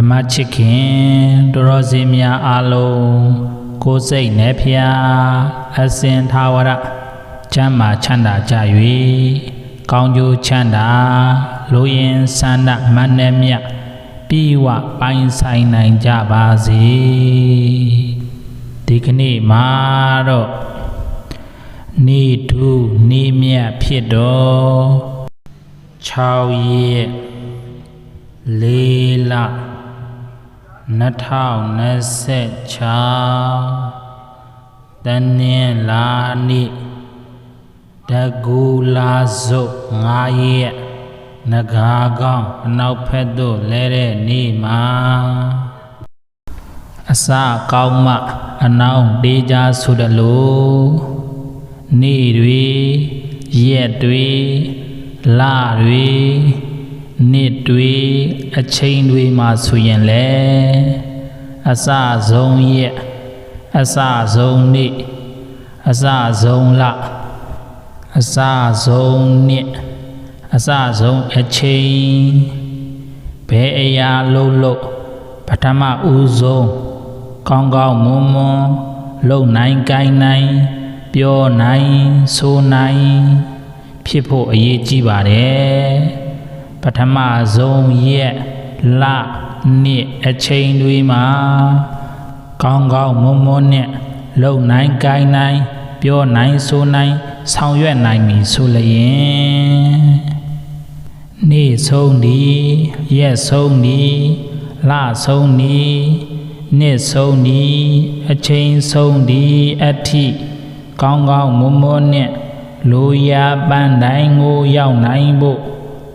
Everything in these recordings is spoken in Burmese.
ဓမ္မချစ်ခင်တော်စင်များအားလုံးကိုယ်စိတ်နှဖျားအစဉ်သာဝရချမ်းသာချမ်းသာကြ၍ကောင်းကျိုးချမ်းသာလိုရင်ဆန္ဒမနှဲ့မြတ်ပြီးဝပိုင်ဆိုင်နိုင်ကြပါစေဒီကနေ့မှာတော့နေ့ထူးနေ့မြတ်ဖြစ်တော်6ရက်4လ2026တနင်္လာနေ့တကူလာစုပ်9ရက်နဂါကောင်းအနောက်ဖက်သို့လဲတဲ့နေ့မှာအစကောင်းမှအနောက်တေးကြဆိုသလိုနေ့တွေရက်တွေလတွေနှစ်တွေအချိန်တွေမှာဆိုရင်လေအစဆုံးရက်အစဆုံးနေ့အစဆုံးလအစဆုံးနှစ်အစဆုံးအချိန်ဘယ်အရာလုံးပထမဦးဆုံးကောင်းကောင်းမွန်မွန်လုံနိုင်ကိုင်းနိုင်ပြောနိုင်ဆိုနိုင်ဖြစ်ဖို့အရေးကြီးပါတယ်ပထမဆုံးရက်လနှစ်အချိန်တွေမှာကောင်းကောင်းမွန်မွန်နဲ့လုံနိုင်ကိုင်းနိုင်ပြောနိုင်ဆိုနိုင်ဆောင်ရွက်နိုင်ပြီဆိုလျင်နေ့ဆုံးဒီရက်ဆုံးဒီလဆုံးဒီနှစ်ဆုံးဒီအချိန်ဆုံးဒီအထိကောင်းကောင်းမွန်မွန်နဲ့လူရပန်းတိုင်းကိုရောက်နိုင်ဖို့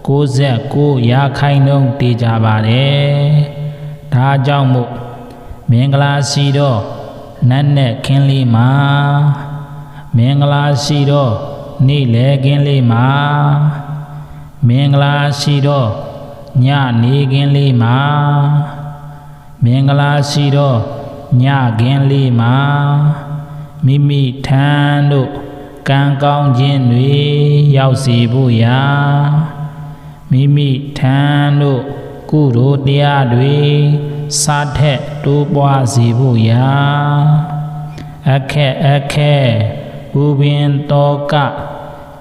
69ရာခိုင်နှုန်းတည်ကြပါတယ်ဒါကြောင့်မို့မင်္ဂလာရှိတော့နတ်နဲ့ခင်းလေးမှာမင်္ဂလာရှိတော့နေ့လည်ခင်းလေးမှာမင်္ဂလာရှိတော့ညနေခင်းလေးမှာမင်္ဂလာရှိတော့ညခင်းလေးမှာမိမိထံတို့ကံကောင်းခြင်းတွေရောက်စီဖို့ရာမိမိထံတို့ကုသိုလ်တရားတွေစာထက်တိုးပွားစီဖို့ရာအခက်ပူပင်တော်က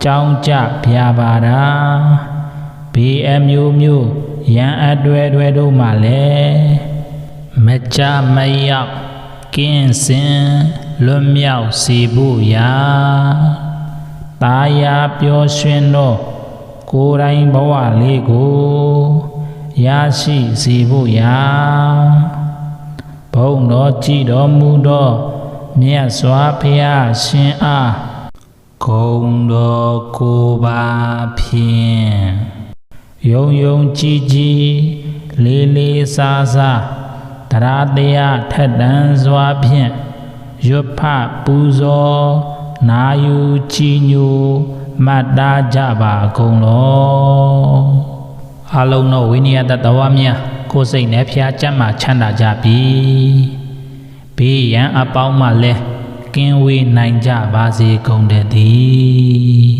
ကြောင်းကြပြပါတာဘေးအမျိုးရန်အတွေ့တို့မှလည်းမကြမရောက်ကင်းစင်လွတ်မြောက်စေဖို့ရာတာယာပျော်ရွှင်သောကိုယ်တိုင်ဘဝလေးကိုရရှိစေဖို့ရာဘုန်းတော်ကြည်တော်မူသောမြတ်စွာဘုရားရှင်အားဂုဏ်တော်ကိုပါဖြင့်ယုံကြည်လေးစားတရားတရားထက်တန်စွာဖြင့်ရွတ်ဖပူဇော်နာယူကြည်ညိုမှတ်သားကြပါကုန်လောအလုံးသောဝိနည်းတတဝများကိုယ်စိတ်နှဖျားကြမ်းမှချမ်းသာကြပြီဘေးရန်အပေါင်းမှလည်းကင်းဝေးနိုင်ကြပါစေကုန်တည်း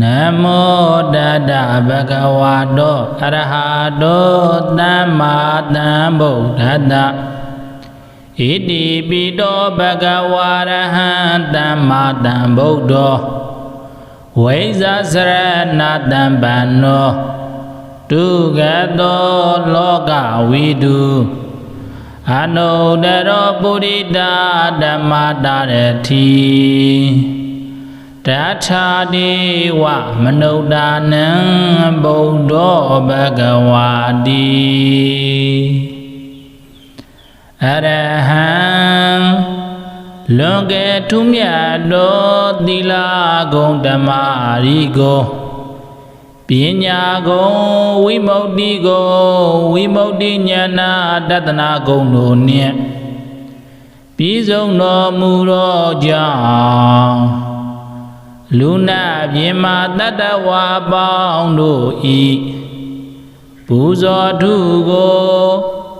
နမောတတဗုဒ္ဓဝါတောအရဟတောသမ္မာသမ္ဗုဒ္ဓတ္တဣတိပိတောဘဂဝါရဟံသမ္မာသမ္ဗုဒ္ဓောဝိဇ္ဇစရဏတံပန္နောဒုက္ခတောလောကဝိတုအနုတရောပုရိသဓမ္မတာရတိတထာတိဝမနုဿာနံဗုဒ္ဓောဘဂဝါတိအရဟံလွန်ကဲထူးမြတ်သောသီလဂုဏ်ဓမ္မရီကိုပညာဂုဏ်ဝိမု ക്തി ဂုဏ်ဝိမု ക്തി ဉာဏတတနာဂုဏ်တို့နှင့်ပြည့်စုံတော်မူသောကြောင့်လူနာပြင်မာတတ္တဝါပေါင်းတို့ဤပူဇော်ထုကို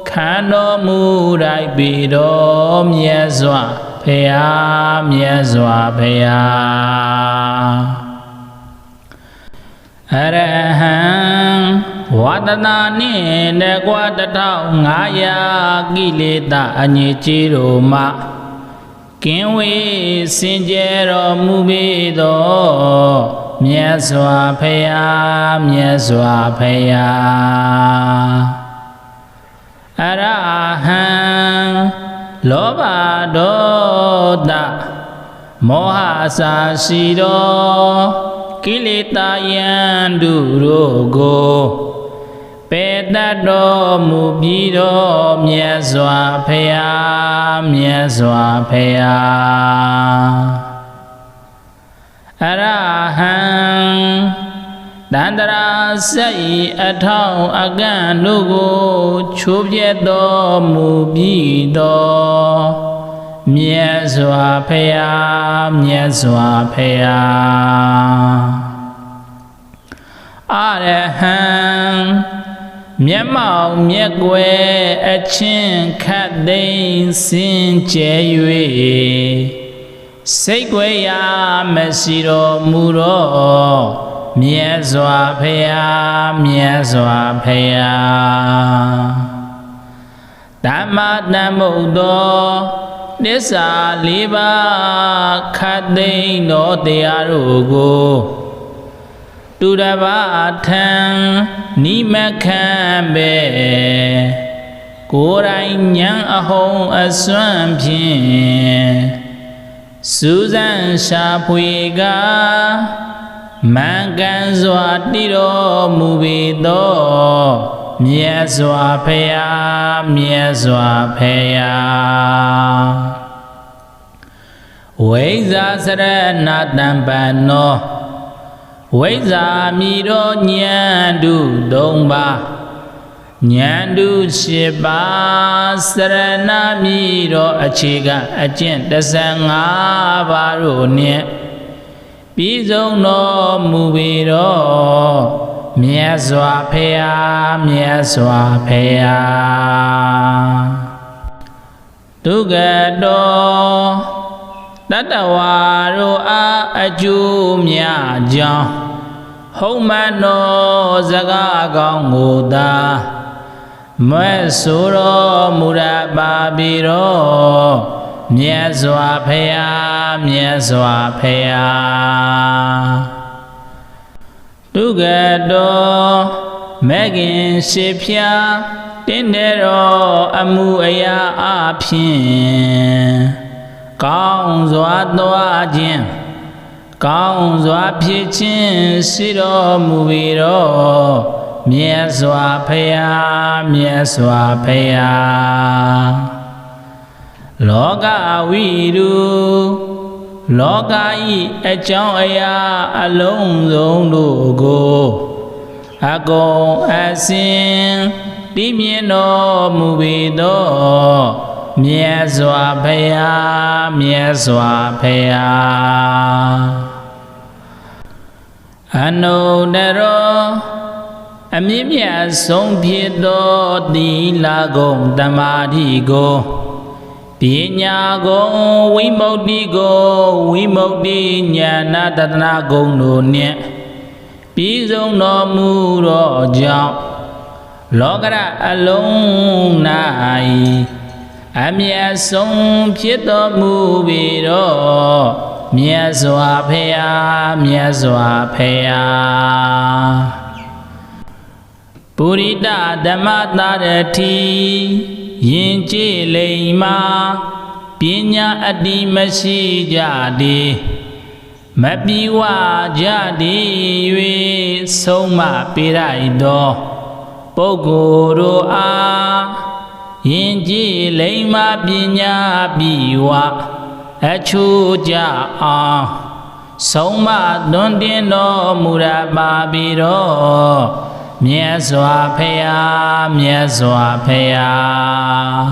ခံတော်မူလိုက်ပြီတော်မြတ်စွာဘုရားမြတ်စွာဘုရားအရဟံ ဝါဒနာနှင့်တကွာ1500ကိလေသာအညစ်အကြေးတို့မှကင်းဝေးစင်ကြယ်တော်မူပေသောမြတ်စွာဘုရားမြတ်စွာဘုရားအရဟံလောဘဒေါသမောဟအစာရှိသောကိလေသာယံတို့ကိုပေတတ်တော်မူပြီးတော့မြတ်စွာဘုရားမြတ်စွာဘုရားအရဟံတန္တရာစိတ်အထောက်အကန့်တို့ကိုချိုးပြဲတော်မူပြီးတော့မြတ်စွာဘုရားမြတ်စွာဘုရားအရဟံမျက်မှောက်မျက်ကွယ်အချင်းခတ်သိမ်းစင်ကြယ်၍စိတ်ွယ်ရာမရှိတော်မူတော့မြတ်စွာဘုရားမြတ်စွာဘုရားဓမ္မတန်ဖို့သောသစ္စာ4ပါးခတ်သိမ်းသောတရားတို့ကိုသူတစ်ပါးထံနိမခံပဲကိုယ်တိုင်ဉာဏ်အဟုံအစွမ်းဖြင့်စူးစမ်းရှာဖွေကမှန်ကန်စွာတည်တော်မူပေသောမြတ်စွာဘုရားမြတ်စွာဘုရားဝိဇ္ဇာစရဏတံပန္နောဝိဇ္ဇာမိတော်ဉာဏ်တု3ပါးဉာဏ်တု7ပါးစရဏမိတော်အခြေခံအကျင့်15ပါးတို့နှင့်ပြီးဆုံးတော်မူပေတော်မြတ်စွာဘုရားမြတ်စွာဘုရားဒုက္ခတောတတဝါတို့အားအကျိုးများကြောင်းဟုတ်မှန်သောစကားကောင်းကိုသာမွဲ့ဆိုတော်မူရပါပြီတော်မြတ်စွာဘုရားမြတ်စွာဘုရားဒုက္ခတောမဂ္ဂင်ရှိဖြာတင်းတဲ့တော်အမှုအရာအဖြစ်ကောင်းစွာသွားခြင်းကောင်းစွာဖြစ်ခြင်းရှိတော်မူပြီတော်မြတ်စွာဘုရားမြတ်စွာဘုရားလောကဝိတုလောကဤအကြောင်းအရာအလုံးစုံတို့ကိုအကုန်အစင်တည်မြဲတော်မူပြီတော်မြတ်စွာဘုရားမြတ်စွာဘုရားအနုတရောအမြင့်မြတ်ဆုံးဖြစ်သောသီလဂုဏ်တမာတိကိုပညာကိုဝိမု ക്തി ကိုဝိမု ക്തി ဉာဏတတနာဂုဏ်တို့နှင့်ပြီးဆုံးတော်မူသောကြောင့်လောကရအလုံး၌အမြတ်ဆုံးဖြစ်တော်မူပြီတော်မြတ်စွာဘုရားမြတ်စွာဘုရားပုရိသဓမ္မတာရတိယင်ကြည်လိမ္မာပညာအတ္တိမရှိကြသည်မပြေဝကြသည်၍ဆုံးမပေးလိုက်သောပုဂ္ဂိုလ်တို့အားယင်ကြည်လိမ္မာပညာပြေဝအချိုးကြအောင်ဆုံးမသွန်တင်တော်မူရပါပြီတော်မြတ်စွာဘုရားမြတ်စွာဘုရား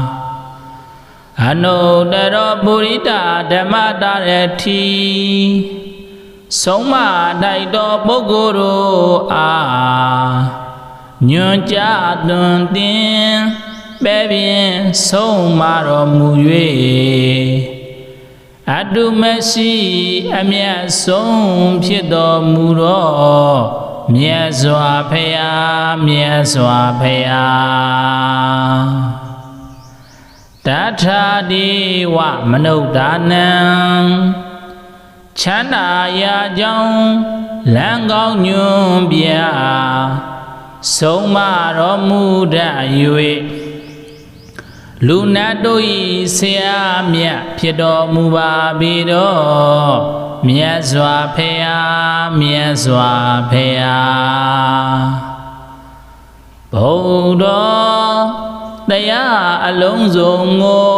အနုတရောပုရိသဓမ္မတာရတိဆုံးမတိုက်တော်ပုဂ္ဂိုလ်တို့အားညွန်ကြားသွန်သင်ပဲ့ပြင်ဆုံးမတော်မူ၍အတုမရှိအမြတ်ဆုံးဖြစ်တော်မူသော မြတ်စွာဘုရားမြတ်စွာဘုရားတထာဒီဝမနုဿာနံချမ်းသာရာကြောင့်လမ်းကောင်းညွန်ပြဆုံးမတော်မူတတ်၍လူနတ်တို့၏ဆရာမြတ်ဖြစ်တော်မူပါပေတော်မြတ်စွာဘုရားမြတ်စွာဘုရားဘုရားတရားအလုံးစုံကို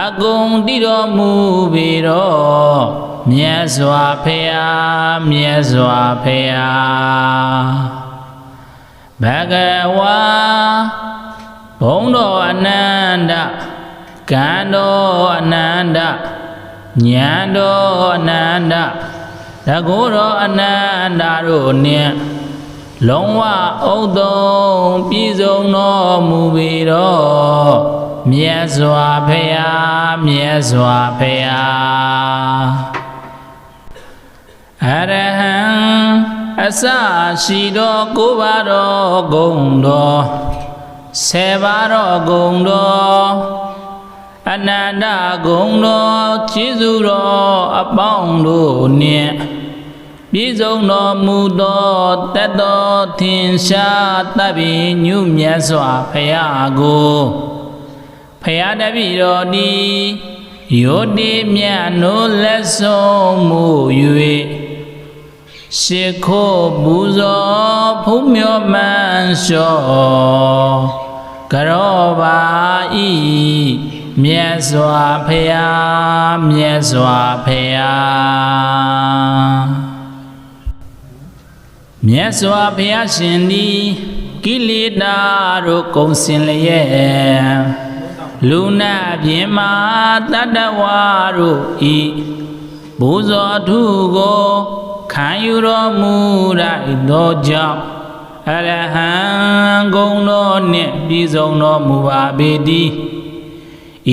အကုန်တည်တော်မူပေတော်မြတ်စွာဘုရားမြတ်စွာဘုရားဘဂဝါဘုံတော်အနန္တကံတော်အနန္တဉာဏ်တော်အနန္တတကုတော်အနန္တတို့နှင့်လုံးဝဥဒ္ဒုံပြည့်စုံတော်မူပေတော်မြတ်စွာဘုရားမြတ်စွာဘုရားအရဟံအစရှိတော်ကိုးပါးတော်ဂုဏ်တော်10ပါးတော်ဂုဏ်တော်အနန္တဂုဏ်တော်ကျေးဇူးတော်အပေါင်းတို့နှင့်ပြည့်စုံတော်မူသောတတ်တော်ထင်ရှားတတ်ပြီးညုမြတ်စွာဘုရားကိုဘုရားတပည့်တော်သည်ယောတိမြတ်နိုးလက်ဆုံးမူ၍ရှေခိုးပူဇော်ဖုံးမြော်မှန်လျှော်ကရောပါဤမြတ်စွာဘုရားမြတ်စွာဘုရားမြတ်စွာဘုရားရှင်သည်ကိလေသာတို့ကုန်စင်လျက်လူနာပြင်မာတတ္တဝါတို့ဤဘုဇောထုကိုခံယူတော်မူလိုက်သောကြောင့်အရဟံဂုဏ်တော်နှင့်ပြည့်စုံတော်မူပါပေတည်း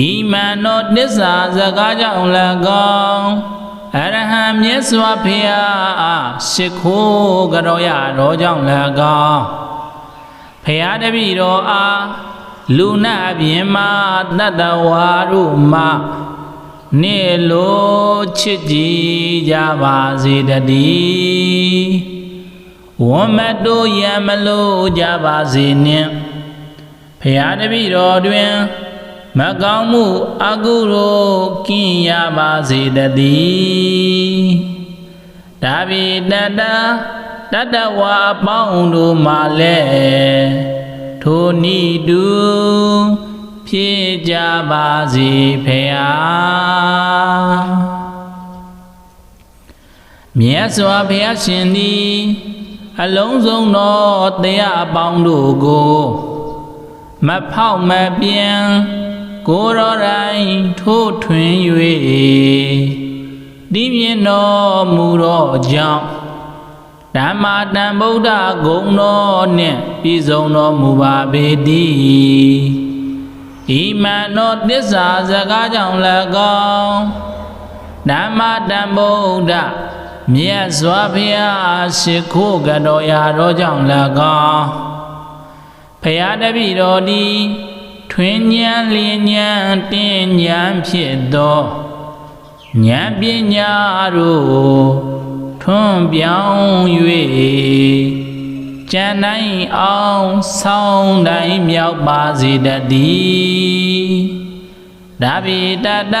ဤမန်တော်တစ္ဆာစကားကြောင့်၎င်းအရဟံမြတ်စွာဘုရားအားရှိခိုးကြောရတော်ကြောင့်၎င်းဘုရားတပည့်တော်အားလူနာပြင်မာတတ္တဝါတို့မှနေလိုချစ်ကြည်ကြပါစေတည်းဝမ္မတို့ရံမလို့ကြပါစေနှင့်ဘုရားတပည့်တော်တွင်မကောင်းမှုအကုသိုလ်ကင်းရပါစေတည်းဒါဗိတတတ္တဝါအပေါင်းတို့မှလည်းထိုနိတုဖြစ်ကြပါစေဖေဟာမြတ်စွာဘုရားရှင်သည်အလုံးစုံသောတရားအပေါင်းတို့ကိုမဖောက်မပြန်ကိုယ်တော်တိုင်ထိုးထွင်း၍တည်မြဲတော်မူသောကြောင့်ဓမ္မတန်ဗုဒ္ဓဂုဏ်တော်နှင့်ပြည့်စုံတော်မူပါပေတည်းဤမန်တော်တစ္ဆာစကားကြောင့်၎င်းဓမ္မတန်ဗုဒ္ဓမြတ်စွာဘုရားရှိခိုးကြောရာတော်ကြောင့်၎င်းဘုရားတပည့်တော်သည်ထွင်ဉာဏ်လျင်ဉာဏ်တင်ဉာဏ်ဖြစ်သောဉာဏ်ပညာတို့ထွန်းပြောင်း၍ကျန်တိုင်းအောင်ဆောင်းတိုင်းမြောက်ပါစေတည်းဒါဗိတတ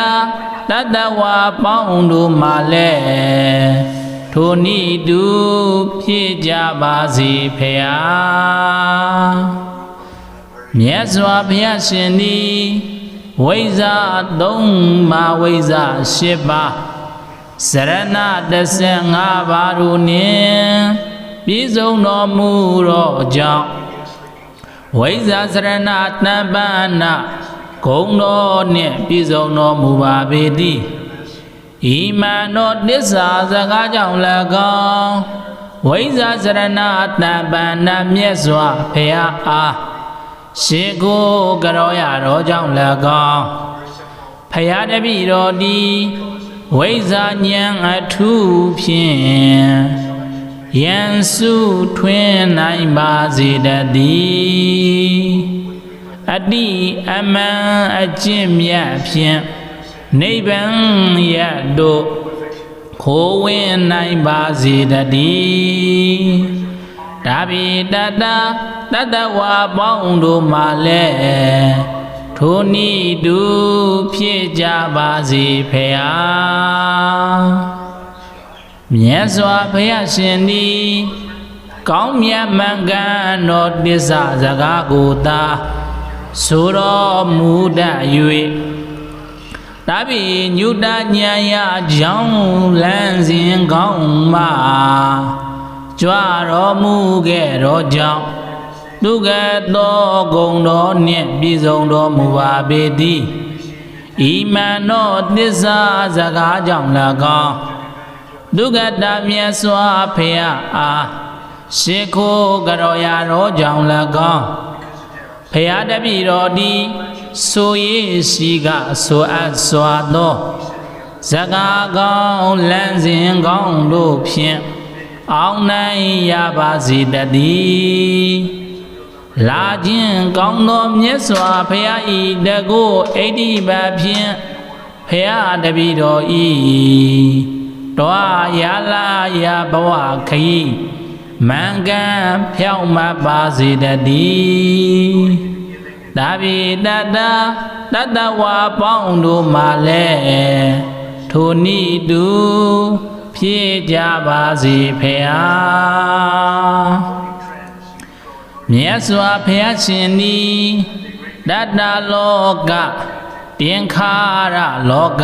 တတ္တဝါပေါင်းတို့မှလည်းထိုနိတုဖြစ်ကြပါစေဖေဟာမြတ်စွာဘုရားရှင်သည်ဝိဇ္ဇာ3ပါးဝိဇ္ဇာ8ပါးစရဏ15ပါးတို့နှင့်ပြည့်စုံတော်မူသောကြောင့်ဝိဇ္ဇာစရဏတပ္ပနာဂုဏ်တော်နှင့်ပြည့်စုံတော်မူပါပေတည်းဤမန်တော်တစ္ဆာစကားကြောင့်၎င်းဝိဇ္ဇာစရဏတပ္ပနာမြတ်စွာဘုရားအားရှိခိုးကြောရတော်ကြောင့်၎င်းဘုရားတပည့်တော်သည်ဝိဇ္ဇာဉာဏ်အထူးဖြင့် ယံစုထွင်းနိုင်ပါစေတည်းအတ္တိအမှန်အကျင့်မြတ်ဖြင့်နိဗ္ဗာန်ရတို့ခိုးဝင်နိုင်ပါစေတည်းဒါဘိတတတတဝါပေါင်းတို့မှလည်းထိုနည်းတူဖြစ်ကြပါစေဖေဟာမြတ်စွာဘုရားရှင်သည်ကောင်းမြတ်မှန်ကန်သောတစ္ဆာစကားကိုသာဆိုတော်မူတတ်၍ဒါဘိညုတဉာဏ်ရကြောင်းလန်းစဉ်ကောင်းမှကြွတော်မူခဲ့သောကြောင့်သူကသောဂုဏ်တော်နှင့်ပြည့်စုံတော်မူပါပေသည်ဤမှန်သောသစ္စာစကားကြောင့်၎င်းဒုက္ခတာမြတ်စွာဘုရားအားရှေခိုးကြတော်ရာတော်ကြောင့်၎င်းဘုရားတပည့်တော်သည်ဆိုရရှိကဆိုအပ်စွာသောစကားကောင်းလမ်းစဉ်ကောင်းတို့ဖြင့်အောင်နိုင်ရပါစေတည်းလာခြင်းကောင်းသောမြတ်စွာဘုရားဤတကုဣတိပဖြင့်ဘုရားတပည့်တော်ဤတောရလာရဘဝခရီးမင်္ဂန်ဖြောင့်မတ်ပါစေတည်းဒါဘိတတတတဝါပေါင်းတို့မှလည်းထိုနည်းတူဖြစ်ကြပါစေဖေဟာမြတ်စွာဘုရားရှင်သည်တတလောကတင်္ခါရလောက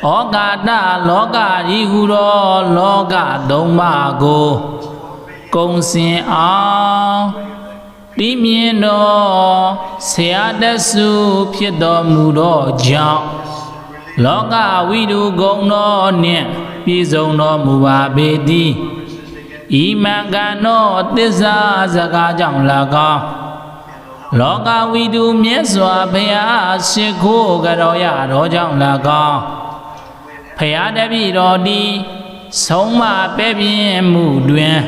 ဩကာတလောကဤဟုသောလောကသုံးပါးကိုကုံစင်အောင်တိမြင်တော်ဆရာတဆုဖြစ်တော်မူသောကြောင့်လောကဝိတုဂုဏ်တော်နှင့်ပြည့်စုံတော်မူပါပေသည်ဤမင်္ဂန်သောသစ္စာစကားကြောင့်၎င်းလောကဝိတုမြတ်စွာဘုရားရှိခိုးကြတော်ရတော်ကြောင့်၎င်းဘုရားတပည့်တော်သည်ဆုံးမပဲ့ပြင်းမှုတွင်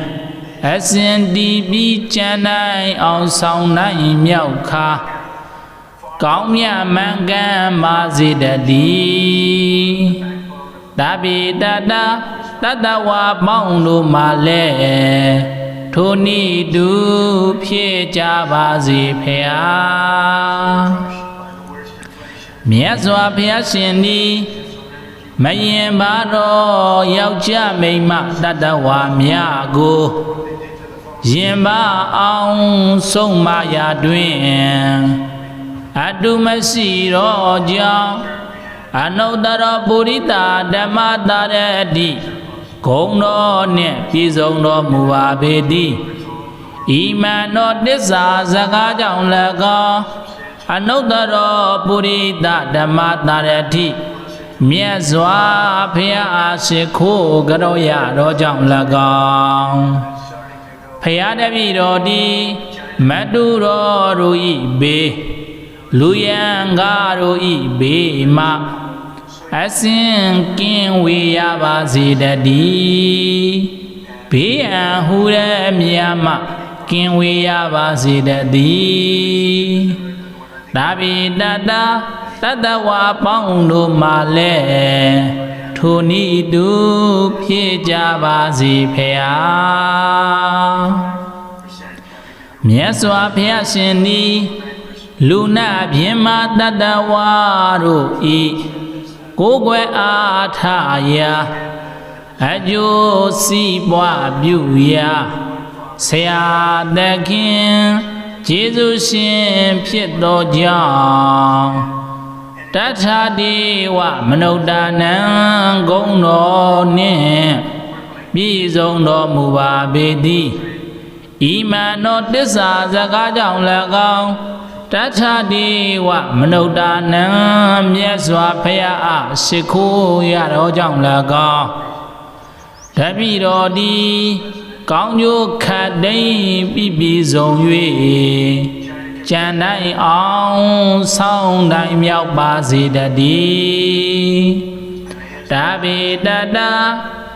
အစဉ်တည်ပြီးကြံနိုင်အောင်ဆောင်နိုင်မြောက်ခါကောင်းမြတ်မှန်ကန်ပါစေတည်းဒါဘိတတတတဝါပေါင်းတို့မှလည်းထိုနည်းတူဖြစ်ကြပါစေဖေဟာမြတ်စွာဘုရားရှင်သည်မယင်ပါတော့ယောက်ျားမိန်းမတတဝါများကိုယင်ပါအောင်ဆုံးမရာတွင်အတုမရှိတော့ကြောင့်အနုတ္တရပုရိသဓမ္မတာရတိဂုဏ်တော်နှင့်ပြည့်စုံတော်မူပါပေသည်ဤမှန်သောတစ္ဆာစကားကြောင့်၎င်းအနုတ္တရပုရိသဓမ္မတာရတိမြတ်စွာဘုရားအားရှိခိုးကြတော်ရတော်ကြောင့်၎င်းဘုရားတပည့်တော်သည်မတုတော်တို့ဤဘေးလူယံကားတို့ဤဘေးမှအစဉ်ကင်းဝေရပါစေတည်းဘေးအံဟူတဲ့မြတ်မှကင်းဝေရပါစေတည်းဒါဘိတတတတဝါပေါင်းတို့မှလည်းထိုနည်းတူဖြစ်ကြပါစေဖေဟာမြတ်စွာဘုရားရှင်သည်လူနာပြင်းမတတဝါတို့ဤကိုယ်ွယ်အားထားရာအကျိုးစီးပွားပြုရာဆရာသခင်ကျေးဇူးရှင်ဖြစ်သောကြောင့်တထာဒေဝမနုဿာနံဂုဏ်တော်နှင့်ပြည့်စုံတော်မူပါပေသည်ဤမှန်သောတစ္ဆာစကားကြောင့်၎င်းတထာဒေဝမနုဿာနံမြတ်စွာဘုရားအားရှိခိုးရတော်ကြောင့်၎င်းတပည့်တော်သည်ကောင်းကျိုးခတ်သိမ်းပြည့်စုံ၍ကြံတိုင်းအောင်ဆောင်းတိုင်းမြောက်ပါစေတည်းဒါဘိတတ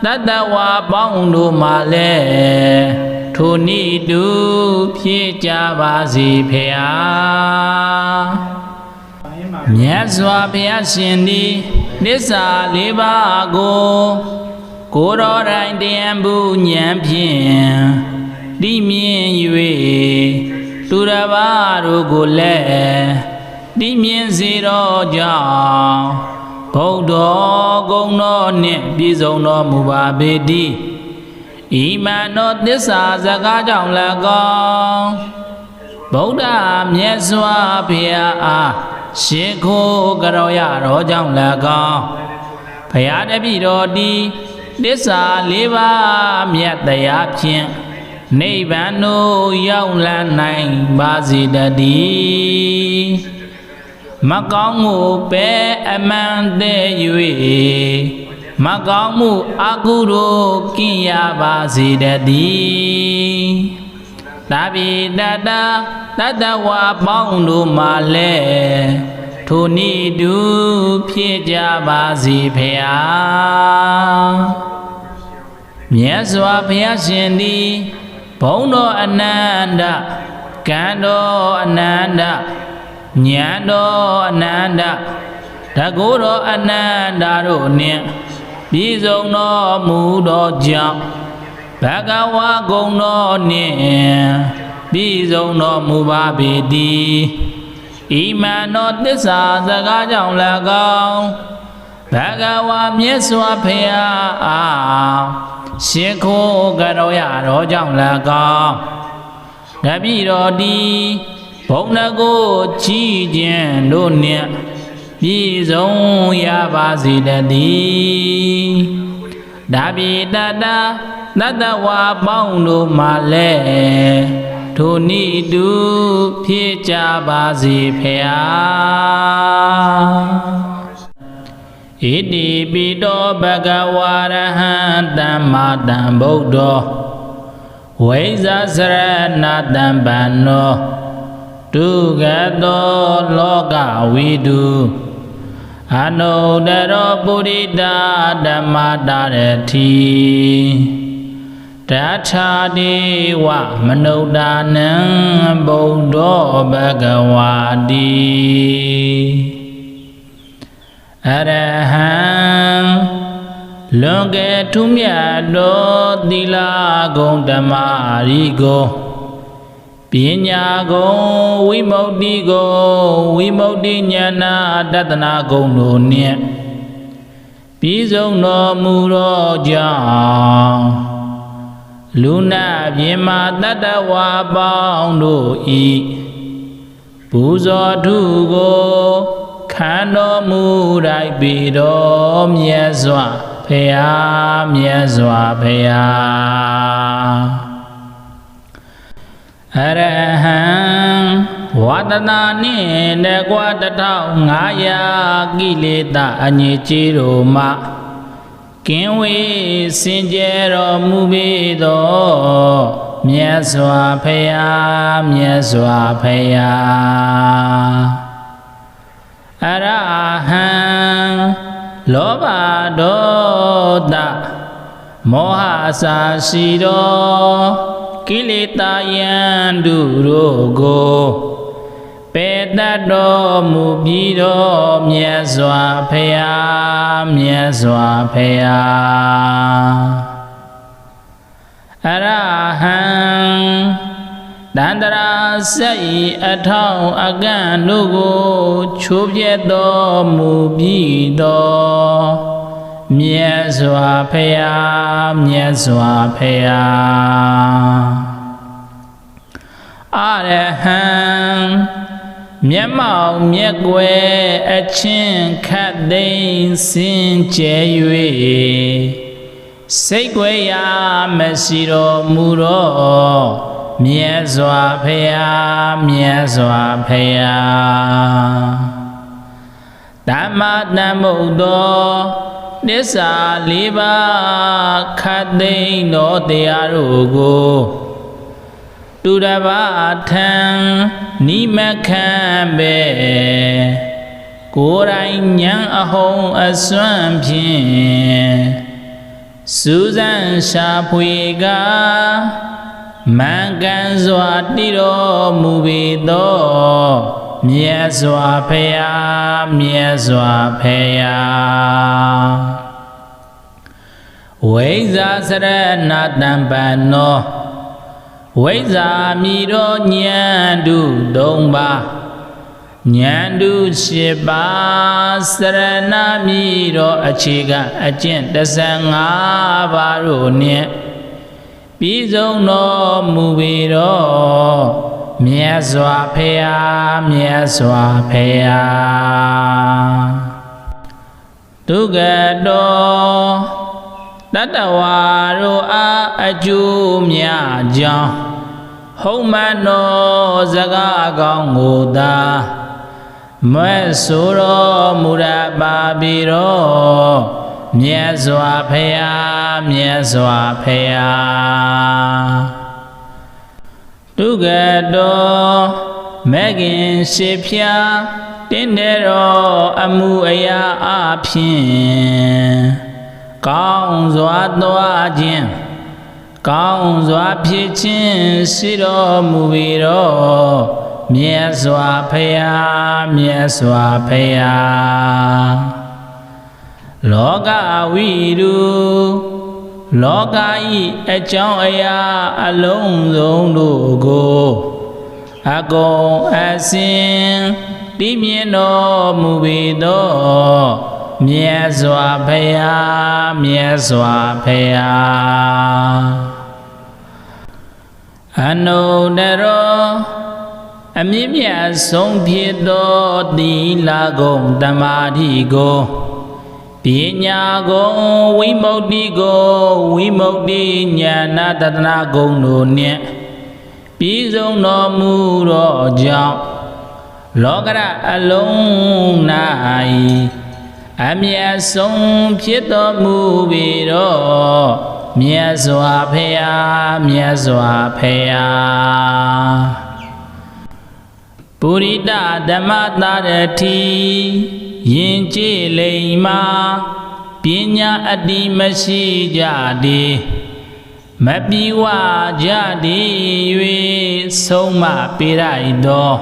တ တတဝါပေါင်းတို့မှာလဲထိုနည်းတူဖြစ်ကြပါစေဖေဟာမြတ်စွာဘုရားရှင်သည်သစ္စာလေးပါးကိုတော်တိုင်တရားဘူးဉာဏ်ဖြင့်သိမြင်၍သူတစ်ပါးတို့ကိုလည်းသိမြင်စေတော်ကြောင့်ဘုဒ္ဓဂုဏ်တော်နှင့်ပြည့်စုံတော်မူပါပေတည်းဤမှန်သောသစ္စာစကားကြောင့်၎င်းဗုဒ္ဓမြတ်စွာဘုရားအားရှိခိုးကြောရတော်ကြောင့်၎င်းဘုရားတပည့်တော်သည်သစ္စာလေးပါးမြတ်တရားဖြင့်နိဗ္ဗာန်သို့ရောက်လန်းနိုင်ပါစေတည်းမကောင်းမှုပဲအမှန်တည်း၍မကောင်းမှုအကုသိုလ်ကင်းရပါစေတည်းသဗ္ဗေတတတတဝါပေါင်းတို့မှာလဲထိုနည်းတူဖြစ်ကြပါစေဖေဟာမြတ်စွာဘုရားရှင်သည်ဘုံတော်အနန္တကံတော်အနန္တဉာဏ်တော်အနန္တတကုတော်အနန္တတို့နှင့်ပြည့်စုံတော်မူသောကြောင့်ဘဂဝါဂုဏ်တော်နှင့်ပြည့်စုံတော်မူပါပေတည်းဤမှန်သောသစ္စာစကားကြောင့်၎င်းဘဂဝါမြတ်စွာဘုရားအားရှိခိုးကြောရတော်ကြောင့်၎င်းတပည့်တော်သည်ဘုံတကိုချီးခြင်းတို့နှင့်ပြည့်စုံရပါစေတည်းဓာပိတတတတဝါပေါင်းတို့မှာလဲထိုနည်းတူဖြစ်ကြပါစေဖေဟာဣတိပိတောဘဂဝါရဟံသမ္မာသမ္ဗုဒ္ဓောဝိဇ္ဇစရဏတံပန္နောဒုက္ခတောလောကဝိတုအနုတရောပုရိသဓမ္မတာရတိတထာဒေဝမနုဿာနံဗုဒ္ဓောဘဂဝါတိအရဟံလွန်ကဲထူးမြတ်သောသီလဂုဏ်ဓမ္မရီကိုပညာဂုဏ်ဝိမု ക്തി ဂုဏ်ဝိမု ക്തി ဉာဏတတနာဂုဏ်တို့နှင့်ပြည့်စုံတော်မူသောကြောင့်လူနာပြင်မာတတဝါပေါင်းတို့ဤပူဇော်ထုကိုခံတော်မူလိုက်ပေတော်မြတ်စွာဘုရားမြတ်စွာဘုရားအရဟံဝါတနာနှင့်တကွာ1500ကိလေသာအညစ်အကြေးတို့မှကင်းဝေးစင်ကြယ်တော်မူပေသောမြတ်စွာဘုရားမြတ်စွာဘုရားအရဟံလောဘဒေါသမောဟအစာရှိသောကိလေသာယံတို့ကိုပေတတ်တော်မူပြီးတော်မြတ်စွာဘုရားမြတ်စွာဘုရားအရဟံတန္တရာစိတ်အထောက်အကန့်တို့ကိုချိုးပြဲတော်မူပြီးတော်မြတ်စွာဘုရားမြတ်စွာဘုရားအရဟံမျက်မှောက်မျက်ကွယ်အချင်းခတ်သိမ်းစင်ကြယ်၍စိတ်ကွယ်ရာမရှိတော်မူတော့မြတ်စွာဘုရားမြတ်စွာဘုရားဓမ္မတမ္ဗုဒ္ဓောသစ္စာလေးပါးခတ်သိမ်းသောတရားတို့ကိုသူတစ်ပါးထံနိမခံပဲကိုယ်တိုင်ဉာဏ်အဟုံးအစွမ်းဖြင့် Susan Shapuiga Mangan Zwatiro Mubido Miezwa Peya Miezwa Peya Weiza Serena Dampano Weiza Miro Nyandu Domba Nyandu Shiba Serena Miro Achiga Ajin Dasanga Barone Bizong no Mubiro Miezwa Peya Miezwa Peya Tugado Tatawaro A Aju Mya Jang Homano Zaga Gonguda Mesuro Murababiro Miezwa Peya Miezwa Peya Tugado Megin Shipya Tindero Amu Aya Apin Kaung Zwa Dwa Jin Kaung Zwa Pichin Siro Mubiro Miezwa Peya Miezwa Peya Loga Wiru Loga I Echong Aya Along Zong Lugo Agong Asin Dimieno Mubido Miezwa Peya Miezwa Peya Anodero Amimya Song Piedo Di Lagong Damadi Go Pinya Go Wimodi Go Wimodi Nyana Tatana Gong No Nye Bizong No Muro Jang Logara Along Nai Amya Song Piedo Mubiro Miezwa Peya Miezwa Peya Purita Dhammatarati Yinchi Leima Pinya Adi Masi Jadi Mabiwa Jadi Yue Soma Piraido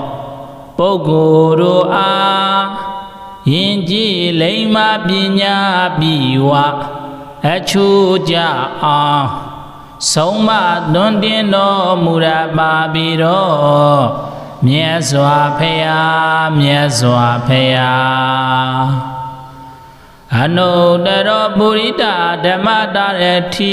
Pogoro A Yinchi Leima Pinya Biwa Achuja A Soma Dondino Murababiro Miezwa Peya Miezwa Peya Anodaro Purita Dhammatarati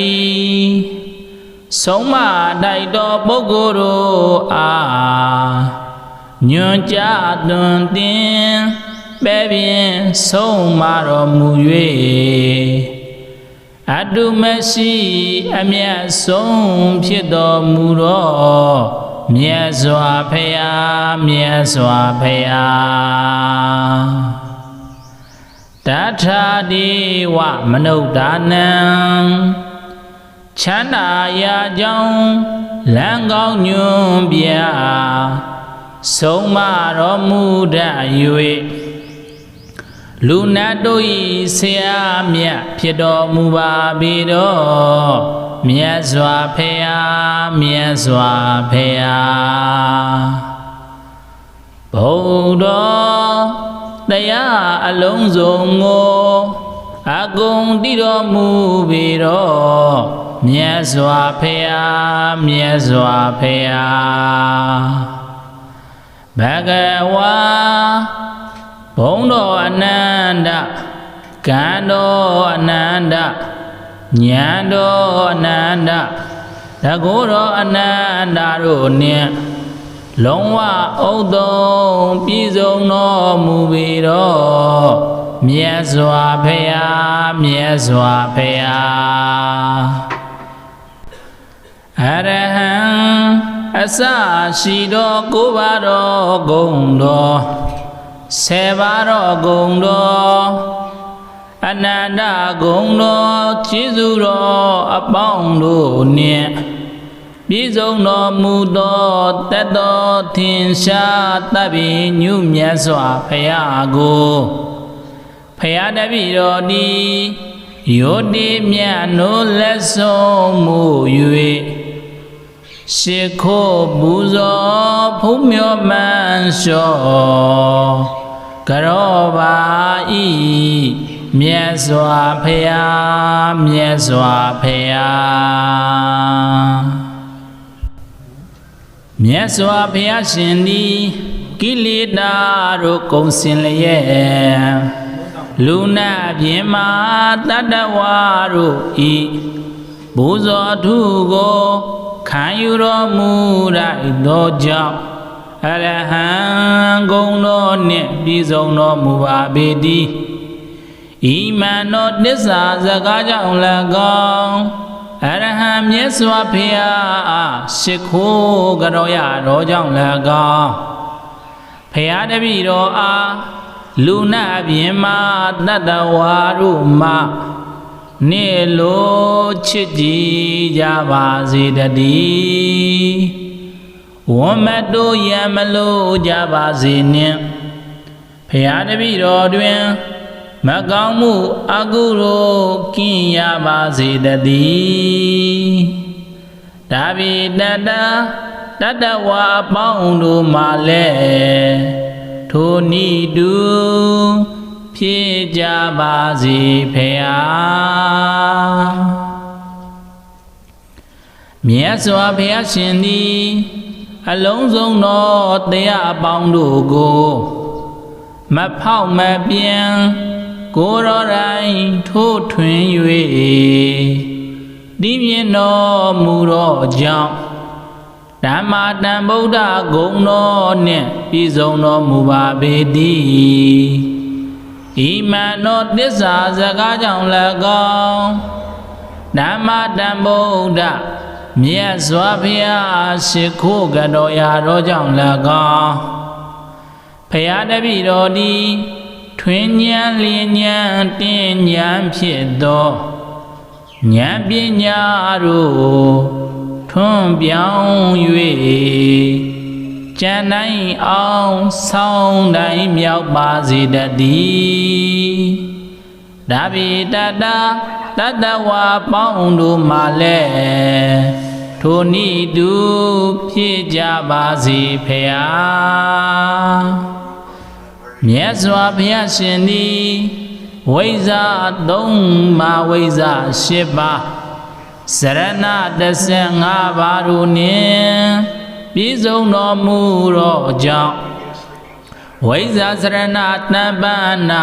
Soma Daido Pogoro A Nyunja Dundin Bebin Soma Muyue Adumasi Amya Song Piedo Muro Miezwa Peya Miezwa Peya Tata Dewa Manoddanam Chanda Ya Jong Langong Nyum Bia Soma Ro Muda Yue Lunadoi Sea Mya Piedo Mubabido Miezwa Peya Miezwa Peya Bodho Daya Along Zongo Agong Dido Mubiro Miezwa Peya Miezwa Peya Bhagawa Bondo Ananda Kando Ananda Nyando Ananda Dagoro Ananda Ronya Longwa Odong Bizong No Mubiro Miezwa Peya Miezwa Peya Arahang Asa Shido Kubaro Gondo Sebaro Gondo Ananda Gondo Chizuro Apondo Nye Bizong No Mudo Tedo Tinsha Tabi Nyu Miezwa Peya Go Peya Dabiro Di ယောတိမြတ်နိုးလက်ဆုံးမှု၍ရှိခိုးပူဇော်ဖုံးမြော်မှန်လျှော့ကရောပါဤမြတ်စွာဘုရားမြတ်စွာဘုရားမြတ်စွာဘုရားရှင်သည်ကိလေသာတို့ကုန်စင်လျက်လူနာပြင်မာတတ္တဝါတို့ဤဘုဇောထုကိုခံယူတော်မူလိုက်သောကြောင့်အရဟံဂုဏ်တော်နှင့်ပြည့်စုံတော်မူပါပေတည်းဤမန်တော်တစ္ဆာစကားကြောင့်၎င်းအရဟံမြတ်စွာဘုရားအားရှိခိုးကြောရတော်ကြောင့်၎င်းဘုရားတပည့်တော်အားလူနာပြင်မာတတ္တဝါတို့မှနေလိုချစ်ကြည်ကြပါစေတည်းဝမ်းမတို့ရမလို့ကြပါစေနှင့်ဘုရားတပည့်တော်တွင်မကောင်းမှုအကုသိုလ်ကင်းရပါစေတည်းဒါဗိတတတ္တဝါပေါင်းတို့မှလည်းထိုနိတုဖြစ်ကြပါစေဖေဟာမြတ်စွာဘုရားရှင်သည်အလုံးစုံသောတရားအပေါင်းတို့ကိုမဖောက်မပြန်ကိုယ်တော်တိုင်ထိုးထွင်း၍တည်မြဲတော်မူသောကြောင့်ဓမ္မတန်ဗုဒ္ဓဂုဏ်တော်နှင့်ပြည့်စုံတော်မူပါပေတည်းဤမန်တော်သစ္စာစကားကြောင့်၎င်းဓမ္မတန်ဗုဒ္ဓမြတ်စွာဘုရားရှိခိုးကြောရတော်ကြောင့်၎င်းဘုရားတပည့်တော်သည်ထွင်ဉာဏ်လျင်ဉာဏ်တင်ဉာဏ်ဖြစ်သောဉာဏ်ပညာတို့ထွန်းပြောင်း၍ကျန်တိုင်းအောင်ဆောင်းတိုင်းမြောက်ပါစေတည်းဒါဗိတတတတ္တဝါပေါင်းတို့မှလည်းထိုနိတုဖြစ်ကြပါစေဖေဟာမြတ်စွာဘုရားရှင်သည်ဝိဇ္ဇာသုံးပါးဝိဇ္ဇာ၈ပါးစရဏ15ပါးတို့နှင့်ပြည့်စုံတော်မူသောကြောင့်ဝိဇ္ဇာစရဏတပ္ပနာ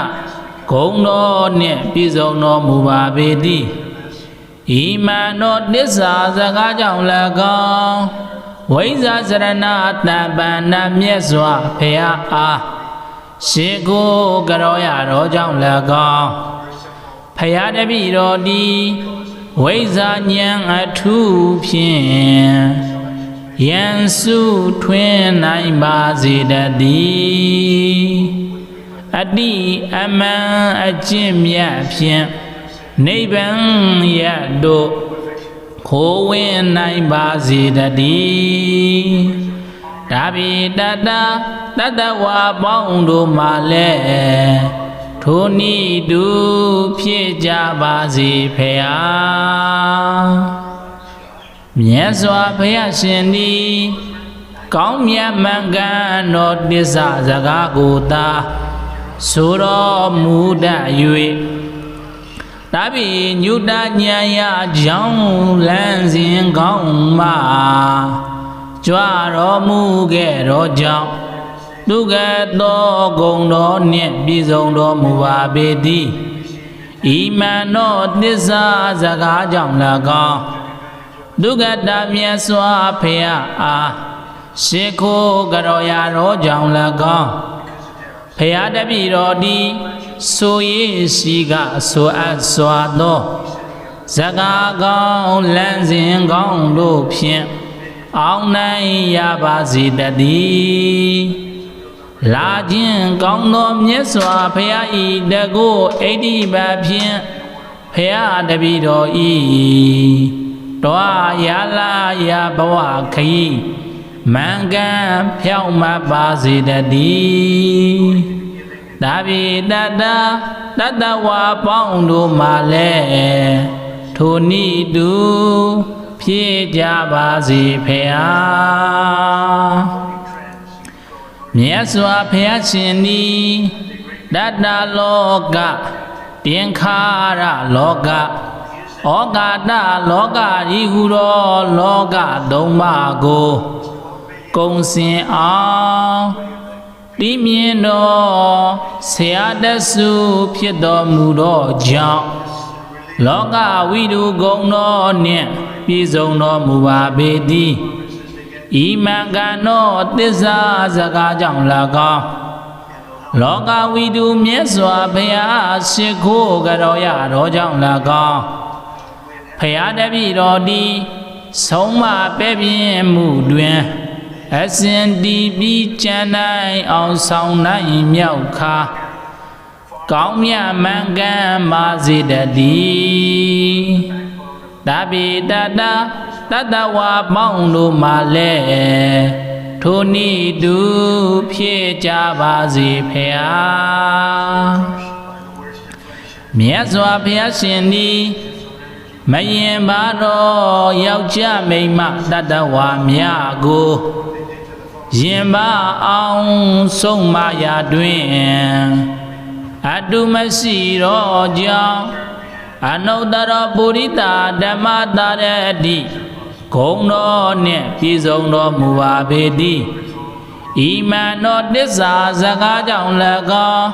ဂုဏ်တော်နှင့်ပြည့်စုံတော်မူပါပေတည်းဤမန်တော်သစ္စာစကားကြောင့်၎င်းဝိဇ္ဇာစရဏတပ္ပနာမြတ်စွာဘုရားအားရှိခိုးကြောရတော်ကြောင့်၎င်းဘုရားတပည့်တော်သည်ဝိဇ္ဇာဉာဏ်အထူးဖြင့်ယံစုထွင်းနိုင်ပါစေတည်းအတိအမှန်အကျင့်မြတ်ဖြင့်နိဗ္ဗာန်ရတို့ခိုးဝင်နိုင်ပါစေတည်းဒါဗိတတတတ္တဝါပေါင်းတို့မှလည်းထိုနိတုဖြစ်ကြပါစေဖေဟာမြတ်စွာဘုရားရှင်သည်ကောင်းမြတ်မှန်ကန်သောသစ္စာစကားကိုသာဆိုတော်မူတတ်၍ဒါဗိညုတဉာဏ်ရကြောင်းလန်းစဉ်ကောင်းမှကြွတော်မူခဲ့သောကြောင့်သူကသောဂုဏ်တော်နှင့်ပြည့်စုံတော်မူပါပေတည်းဤမန်တော်သစ္စာစကားကြောင့်၎င်းဒုက္ခတမြတ်စွာဘုရားအားရှိခိုးကြောရတော်ကြောင့်၎င်းဘုရားတပည့်တော်သည်ဆိုရရှိကဆိုအပ်စွာသောစကားကောင်းလမ်းစဉ်ကောင်းတို့ဖြင့်အောင်နိုင်ရပါစေတည်းလာခြင်းကောင်းသောမြတ်စွာဘုရားဤတကုဣတိပဖြင့်ဘုရားတပည့်တော်ဤတောရလာရဘဝခရီးမင်္ဂန်ဖြောင့်မတ်ပါစေတည်း ဒါဘိတတတတဝါပေါင်းတို့မှာလဲထိုနည်းတူဖြစ်ကြပါစေဖေဟာမြတ်စွာဘုရားရှင်သည်တတလောကတင်္ခါရလောကဩကာတလောကဤဟုသောလောကသုံးပါးကိုကုံစင်အောင်တိမြင်တော်ဆရာတဆုဖြစ်တော်မူသောကြောင့်လောကဝိတုဂုံတော်နှင့်ပြည့်စုံတော်မူပါပေသည်ဤမံကံတော်သစ္စာစကားကြောင့်၎င်းလောကဝိတုမြတ်စွာဘုရားရှိခိုးကြောရတော်ကြောင့်၎င်းဖရာတပည့်တော်သည်ဆုံးမပဲ့ပြင်းမှုတွင်အစဉ်တည်ပြီးကြံနိုင်အောင်ဆောင်နိုင်မြောက်ခါကောင်းမြတ်မှန်ကန်ပါစေတည်းတပိတတတတဝါပေါင်းတို့မှာလဲထိုနည်းတူဖြစ်ကြပါစေဖေဟာမြတ်စွာဘုရားရှင်သည်မယင်ပါတော့ယောက်ျားမိန်းမတတဝါများကိုရင်ပါအောင်ဆုံးမရာတွင်အတုမရှိတော့ကြောင့်အနုတ္တရပုရိသဓမ္မတာရတိဂုံတော်နှင့်ပြည့်စုံတော်မူပါပေသည်ဤမံတော်တစ္ဆာစကားကြောင့်၎င်း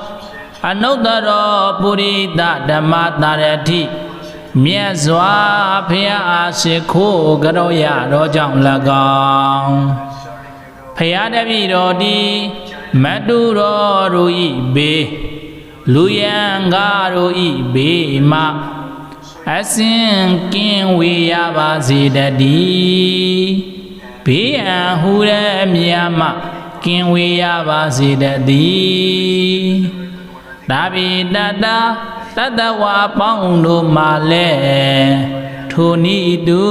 အနုတ္တရပုရိသဓမ္မတာရတိမြတ်စွာဘုရားရှိခိုးကြောရတော်ကြောင့်၎င်းဖရာတပည့်တော်သည်မတုတော်တို့ဤဘေးလူယံကားတို့ဤဘေးမှအစဉ်ကင်းဝေရပါစေတည်းဘေးအံဟူတဲ့မြတ်မှကင်းဝေရပါစေတည်းဒါဘိတတတတဝါပေါင်းတို့မှာလဲထိုနည်းတူ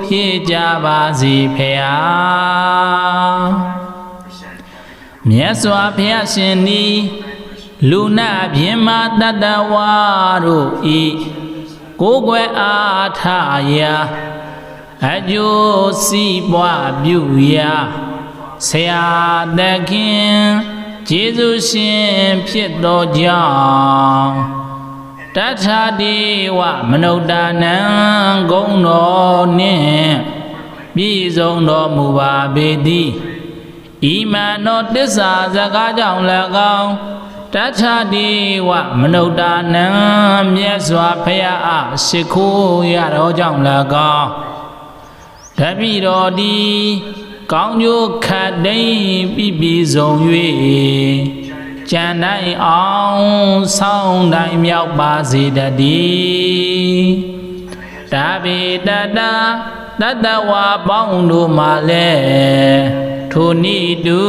ဖြစ်ကြပါစေဖေဟာမြတ်စွာဘုရားရှင်သည်လူနာပြင်းမတတဝါတို့ဤကိုယ်ွယ်အားထားရာအကျိုးစီးပွားပြုရာဆရာသခင်ကျေးဇူးရှင်ဖြစ်သောကြောင့်တထာတိဝမနုဿာနံဂုံတော်နှင့်ပြည့်စုံတော်မူပါပေသည်ဤမံတော်တစ္ဆာစကားကြောင့်၎င်းတထာတိဝမနုဿာနံမြတ်စွာဘုရားအားရှိခိုးရတော်ကြောင့်၎င်းတပည့်တော်သည်ကောင်းကျိုးခတ်သိမ်းပြီးစုံ၍ကြံနိုင်အောင်ဆောင်းတိုင်းမြောက်ပါစေတည်းတပိတတတတဝါပေါင်းတို့မှာလဲထိုနည်းတူ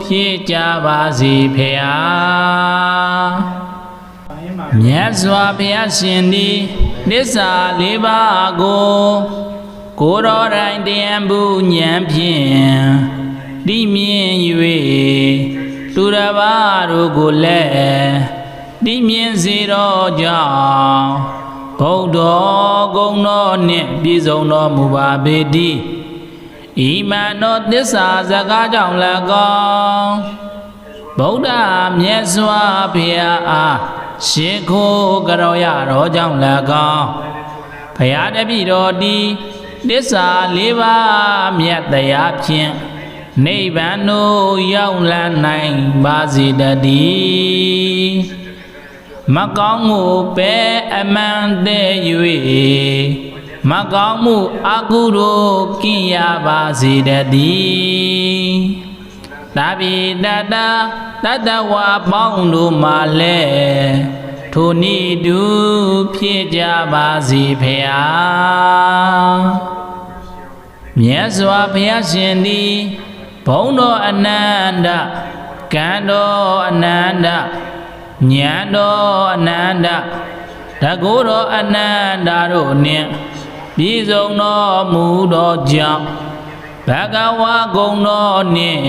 ဖြစ်ကြပါစေဖေဟာမြတ်စွာဘုရားရှင်သည်သစ္စာလေးပါးကိုတော်တိုင်တရားဘူးဉာဏ်ဖြင့်သိမြင်၍သူတစ်ပါးတို့ကိုလည်းသိမြင်စေတော်ကြောင့်ဘုဒ္ဓဂုဏ်တော်နှင့်ပြည့်စုံတော်မူပါပေတည်းဤမံတော်သစ္စာစကားကြောင့်၎င်းဗုဒ္ဓမြတ်စွာဘုရားအားရှိခိုးကြောရတော်ကြောင့်၎င်းဘုရားတပည့်တော်သည်သစ္စာလေးပါးမြတ်တရားဖြင့်နိဗ္ဗာန်သို့ရောက်လန်းနိုင်ပါစေတည်းမကောင်းမှုပဲအမှန်သေး၍မကောင်းမှုအကုသိုလ်ကင်းရပါစေတည်းတပိတတတတဝါပေါင်းတို့မှာလဲထိုနည်းတူဖြစ်ကြပါစေဖေဟာမြတ်စွာဘုရားရှင်သည်ဘုံတော်အနန္တကံတော်အနန္တဉာဏ်တော်အနန္တတကုတော်အနန္တတို့နှင့်ပြည့်စုံတော်မူသောကြောင့်ဘဂဝါဂုဏ်တော်နှင့်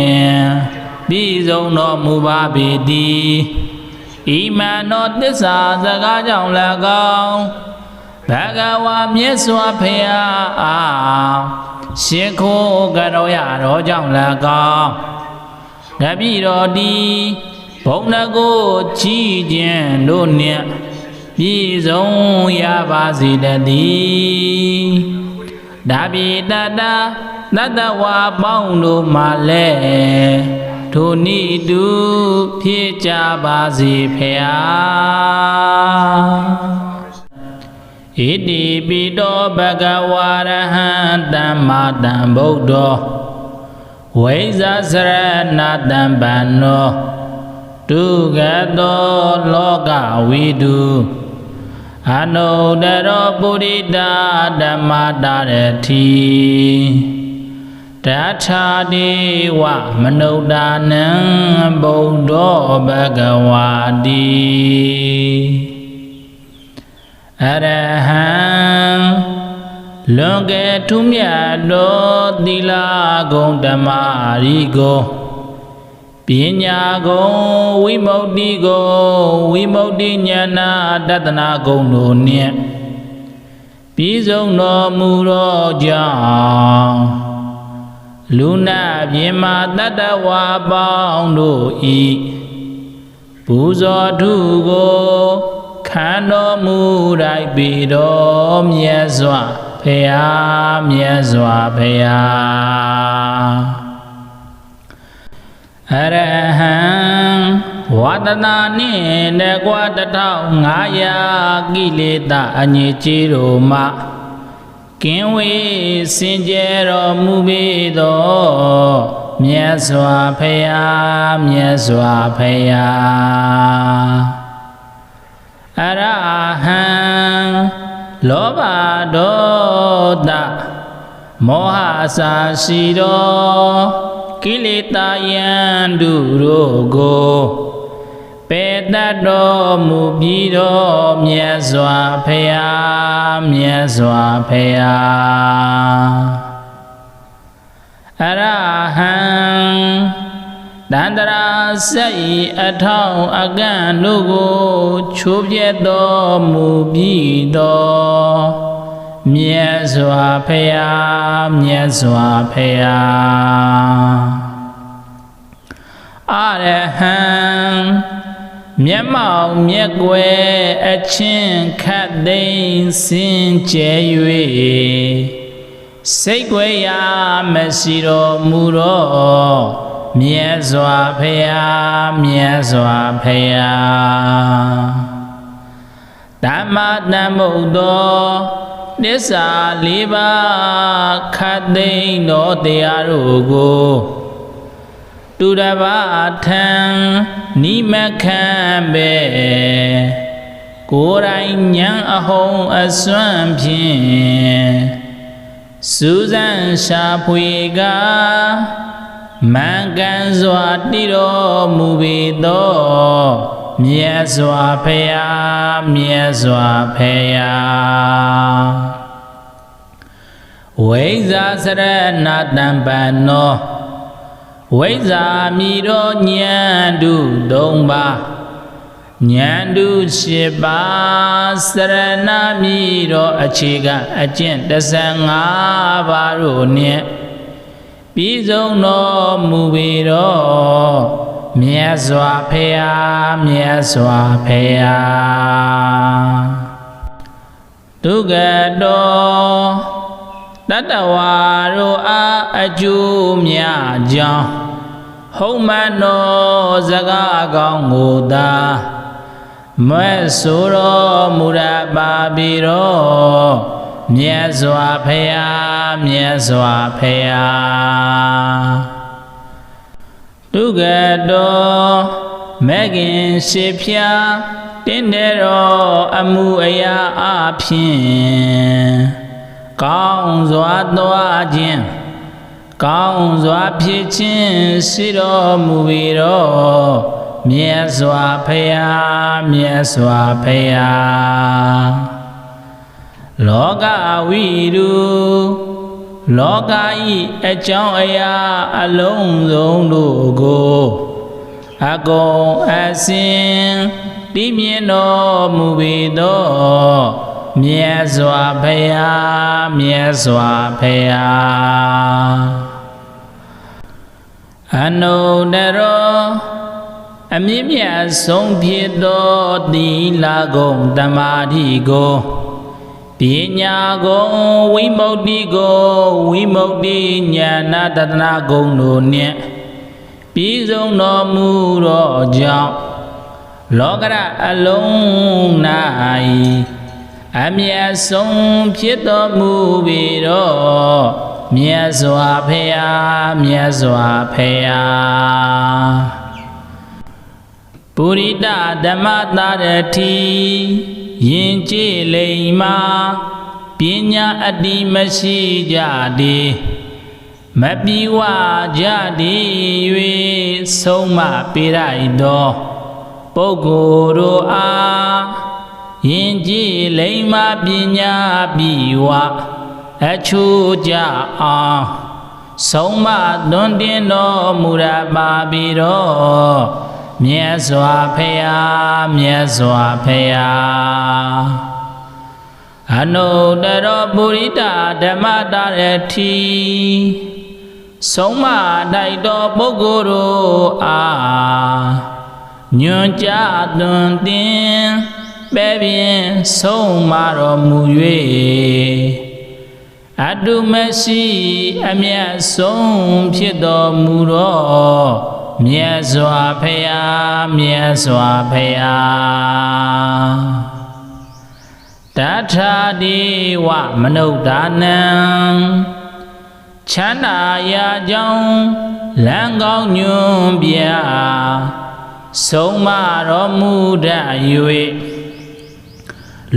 ပြည့်စုံတော်မူပါပေတည်း Imano tissa sagajang lagong Bhagawa Myeswa Phaya Shikho Garoya Rojang lagong Dabi Rodi Bongnago Chi Jen Lunya Bizong Yabasi Dadi Dabi Dada Nadawa Bondo Male Tuni Du Picha Basi Phaya Iti Pido Bhagawarahan Dhammadam Buddho Vaisa Saranadam Banno Tugato Loka Vidu Anodaro Buddhita Dhammadarati Tathadi Wa Manodanam Buddho Bhagawadi Araham Longe Tumyado Dila Gondamarigo Pinyago Wimodigo Wimodinyana Datana Gondo Nia Pizong no Muro Jang Luna Yema Dadawa Bondo I Puzo Tugo Kano Murai Bido Myeswa Phaya Myeswa Phaya Araham Wadana Ni Negwa Tatao Ngaya Gileta Anyichiro Ma Kinwe Sinjero Mubido Myeswa Phaya Myeswa Phaya Araham Loba Doda Moha Sashiro Kilita Yandurogo Pedado Mubido Myeswa Phaya Myeswa Phaya Araham Dandara Sai Atao Agan Logo Chubyedo Mubido Myeswa Phaya Myeswa Phaya Araham Myamao Myekwe Achin Khatdin Sin Cheyue Seikwe Ya Mesiro Muro Myeswa Phaya Myeswa Phaya Dhammadam Buddho Nissa Liba Khatdin No Teyarugo Tudabatan Nimakhambe Korai Nyang Ahong Aswan Phin Susan Shapwega Mangan Zwatiro Mubido Myeswa Phaya Myeswa Phaya Vaisa Saranadam Banno Vaisa Miro Nyandu Dongba Nyandu Shiba Sarana Miro Achiga Achin Dasanga Baro Nye Bizong no Mubido Myeswa Phaya Myeswa Phaya Tugado Tatawaro A Aju Mya Jang Homano Zaga Gong Muda Mwesuro Murababiro Myeswa Phaya Myeswa Phaya Tugado Megin Shipya Tindero Amu Aya Aphin Kaung Zwa Dwa Jin Kaung Zwa Phichin Shiro Mubiro Myeswa Phaya Myeswa Phaya Loga Viru Loga I Achong Aya Along Zong Logo အကုန်အစင်တည်မြင့်တော်မူပေသောမြတ်စွာဘုရားမြတ်စွာဘုရားအနုတ္တရောအမြင့်မြတ်ဆုံးဖြစ်သောသီလဂုဏ်သမာဓိကိုပညာဂုဏ်ဝိမု ക്തി ကိုဝိမု ക്തി ဉာဏတတနာဂုဏ်တို့နှင့်ပြည့်စုံတော်မူသောကြောင့်လောကရအလုံး၌အမြတ်ဆုံးဖြစ်တော်မူပေသောမြတ်စွာဘုရားမြတ်စွာဘုရားပုရိသဓမ္မတာရတိယင်ကြည်လိမ္မာပညာအတ္တိမရှိကြသည်မပြေဝကြသည်၍ဆုံးမပေးလိုက်သောပုဂ္ဂိုလ်တို့အားယင်ကြည်လိမ္မာပညာပြေဝအချိုးကြအောင်ဆုံးမသွန်သင်တော်မူရပါပြီတော့မြတ်စွာဘုရားမြတ်စွာဘုရားအနုတ္တရပုရိသဓမ္မတာရတိဆုံးမတိုက်တော်ပုဂ္ဂိုလ်တို့အားညွန်ကြားသွန်သင်ပဲ့ပြင်ဆုံးမတော်မူ၍အတုမရှိအမြတ်ဆုံးဖြစ်တော်မူသောမြတ်စွာဘုရားမြတ်စွာဘုရားတထာဒီဝမနုဿာနံချမ်းသာရာကြောင့်လမ်းကောင်းညွန်ပြဆုံးမတော်မူတတ်၍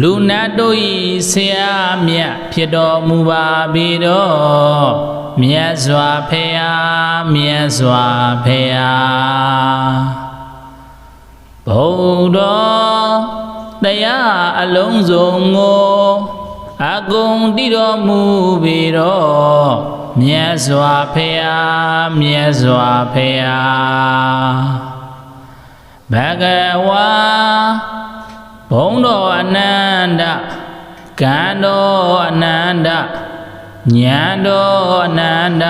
လူနတ်တို့၏ဆရာမြတ်ဖြစ်တော်မူပါပေတော့မြတ်စွာဘုရားမြတ်စွာဘုရားဘုရားတရားအလုံးစုံကိုအကုန်တည်တော်မူပေတော့မြတ်စွာဘုရားမြတ်စွာဘုရားဘဂဝါဘုံတော်အနန္တကံတော်အနန္တဉာဏ်တော်အနန္တ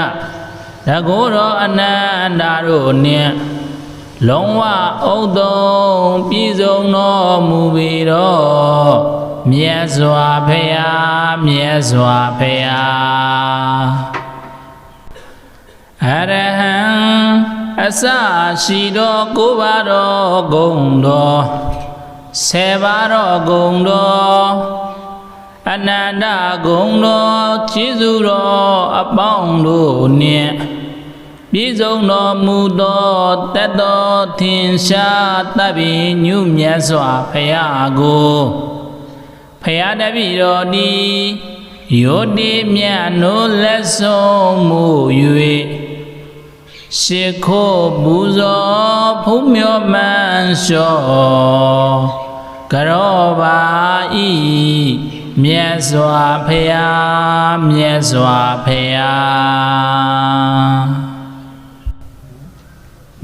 တကုတော်အနန္တတို့နှင့်လုံးဝဥဒုံပြည့်စုံတော်မူပေတော့မြတ်စွာဘုရားမြတ်စွာဘုရားအရဟံအစရှိတော်ကိုးပါးတော်ဂုဏ်တော်10ပါးတော်ဂုဏ်တော်အနန္တဂုဏ်တော်ကျေးဇူးတော်အပေါင်းတို့နှင့်ပြည့်စုံတော်မူသောတတ်တော်ထင်ရှားသဗ္ဗညုမြတ်စွာဘုရားကိုဘုရားတပည့်တော်ဒီယောတိမြတ်နိုးလက်ဆုံးမူ၍ရှေခိုးပူဇော်ဖုံးမြော်မှန်လျှော်ကရောပါဤမြတ်စွာဘုရားမြတ်စွာဘုရား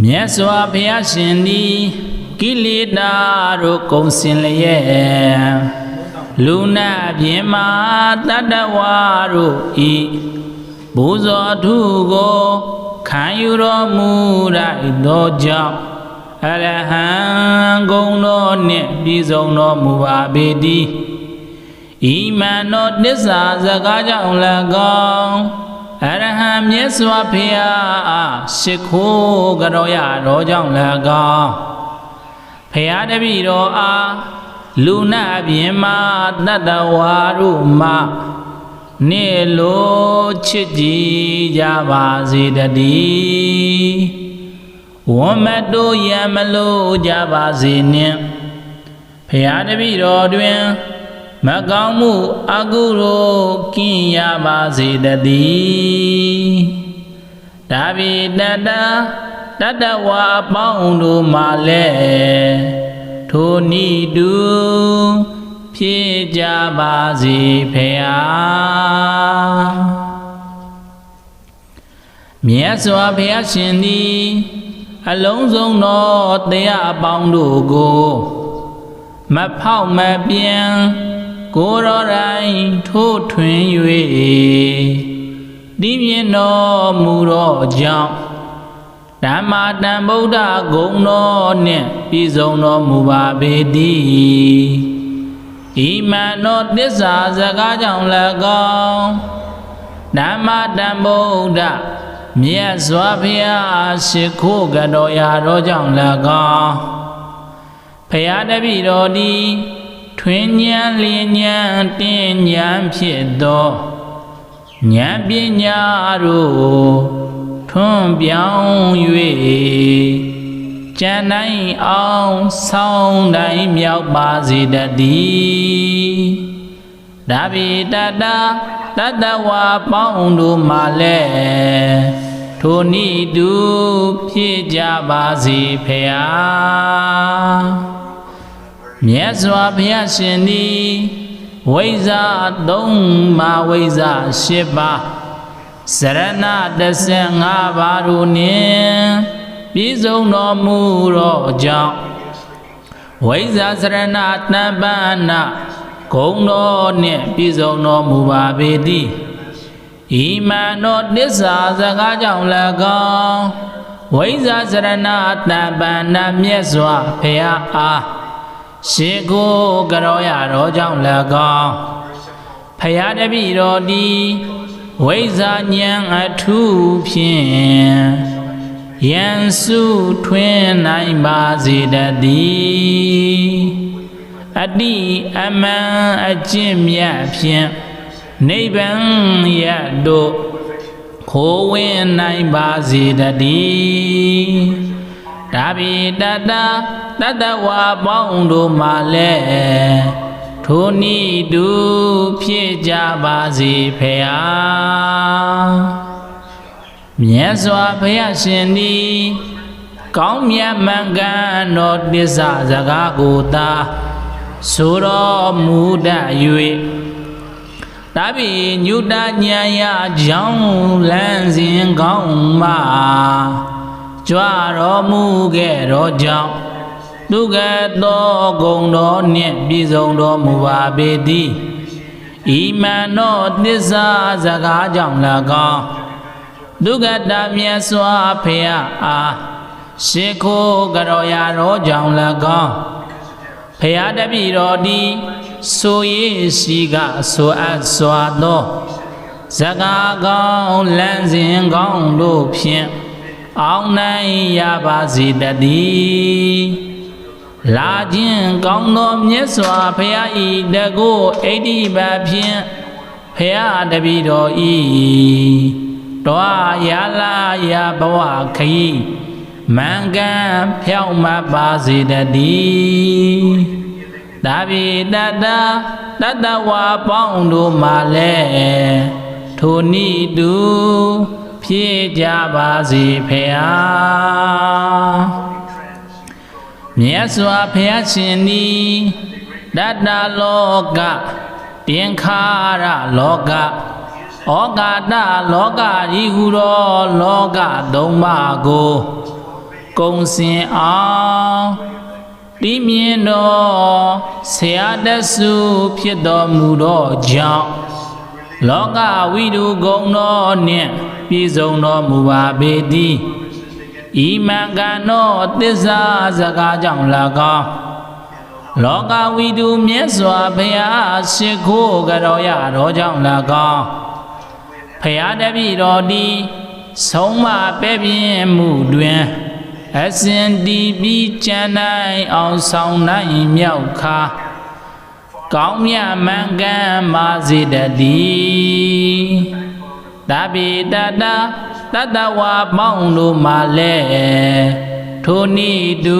မြတ်စွာဘုရားရှင်သည်ကိလေသာတို့ကုန်စင်လျက်လူနာပြင်မာတတ္တဝါတို့ဤပူဇော်ထုကိုခံယူတော်မူလိုက်သောကြောင့်အရဟံဂုဏ်တော်နှင့်ပြည့်စုံတော်မူပါပေတည်းဤမှန်သောသစ္စာစကားကြောင့်၎င်းအရဟံမြတ်စွာဘုရားအားရှိခိုးကြောရတော်ကြောင့်၎င်းဘုရားတပည့်တော်အားလူနာပြင်မာတတ္တဝါတို့မှနေလိုချစ်ကြည်ကြပါစေတည်းဝမ်းမတို့ရမလို့ကြပါစေနှင့်ဘုရားတပည့်တော်တွင်မကောင်းမှုအကုသိုလ်ကင်းရပါစေတည်းဒါဗိတတတ္တဝါအပေါင်းတို့မှလည်းထိုနိတုဖြစ်ကြပါစေဖေဟာမြတ်စွာဘုရားရှင်သည် အလုံးစုံသောတရားအပေါင်းတို့ကိုမဖောက်မပြန်ကိုယ်တော်တိုင်ထိုးထွင်း၍တည်မြဲတော်မူသောကြောင့်ဓမ္မတန်ဗုဒ္ဓဂုဏ်တော်နှင့်ပြည့်စုံတော်မူပါပေတည်းဤမှန်သောသစ္စာစကားကြောင့်၎င်းဓမ္မတန်ဗုဒ္ဓမြတ်စွာဘုရားရှိခိုးကတော်ရာတော်ကြောင့်၎င်းဖရာတပည့်တော်သည်ထွင်ဉာဏ်လျင်ဉာဏ်တင်ဉာဏ်ဖြစ်သောဉာဏ်ပညာတို့ထွန်းပြောင်း၍ကျန်တိုင်းအောင်ဆောင်းတိုင်းမြောက်ပါစေတည်းဒါဗိတတတတဝါပေါင်းတို့မှလည်းထိုနည်းတူဖြစ်ကြပါစေဖေဟာမြတ်စွာဘုရားရှင်သည်ဝိဇ္ဇာသုံးပါးဝိဇ္ဇာ၈ပါးစရဏ15ပါးတို့နှင့်ပြည့်စုံတော်မူသောကြောင့်ဝိဇ္ဇာစရဏတပ္ပနာဂုဏ်တော်နှင့်ပြည့်စုံတော်မူပါပေတည်းဤမှန်သောသစ္စာစကားကြောင့်၎င်းဝိဇ္ဇာစရဏတပ္ပနာမြတ်စွာဘုရားအားရှိခိုးကတော်ရတော်ကြောင့်၎င်းဖရာတပည့်တော်သည်ဝိဇ္ဇာဉာဏ်အထူးဖြင့်ယံစုထွင်နိုင်ပါစေတည်းအတိအမှန်အကျင့်မြတ်ဖြင့်နိဗ္ဗာန်ရတို့ခိုးဝင်နိုင်ပါစေတည်းဒါဗိတတတတဝါပေါင်းတို့မှလည်းထိုနည်းတူဖြစ်ကြပါစေဖေဟာမြတ်စွာဘုရားရှင်သည်ကောင်းမြတ်မှန်ကန်သောသစ္စာစကားကိုသာဆိုတော်မူတတ်၍ဒါဗိညုတဉာဏ်ရာကြောင့်လမ်းစဉ်ကောင်းမှကြွတော်မူခဲ့သောကြောင့်ဒုက္ခသောဂုဏ်တော်နှင့်ပြည့်စုံတော်မူပါပေတည်းဤမှန်သောသစ္စာစကားကြောင့်၎င်းဒုက္ခတမြတ်စွာဘုရားအားရှိခိုးကတော်ရာတော်ကြောင့်၎င်းဘုရားတပည့်တော်သည်ဆိုရရှိကဆိုအပ်စွာသောစကားကောင်းလမ်းစဉ်ကောင်းတို့ဖြင့်အောင်နိုင်ရပါစေတည်းလာခြင်းကောင်းသောမြတ်စွာဘုရားဤတကုဣတိပဖြင့်ဘုရားတပည့်တော်ဤတောရလာရဘဝခရီးမင်္ဂန်ဖြောင့်မတ်ပါစေတည်းဒါဗိတတတတဝါပေါင်းတို့မှလည်းထိုနည်းတူဖြစ်ကြပါစေဖေဟာမြတ်စွာဘုရားရှင်သည်တတ္တလောကတင်္ခါရလောကဩကာတလောကဤဟုသောလောကသုံးပါးကိုကုံစင်အောင်တည်မြဲသောဆရာတဆုဖြစ်တော်မူသောကြောင့်လောကဝိတုဂုဏ်တော်နှင့်ပြည့်စုံတော်မူပါပေတည်းဤမှန်ကန်သောသစ္စာစကားကြောင့်၎င်းလောကဝိတုမြတ်စွာဘုရားရှိခိုးကတော်ရတော်ကြောင့်၎င်းဖရာတပည့်တော်သည်ဆုံးမပဲ့ပြင်းမှုတွင်အစဉ်တည်ပြီးကျန်နိုင်အောင်ဆောင်နိုင်မြောက်ခါကောင်းမြတ်မှန်ကန်ပါစေတည်းဒါဗိတတတတဝါပေါင်းတို့မှလည်းထိုနည်းတူ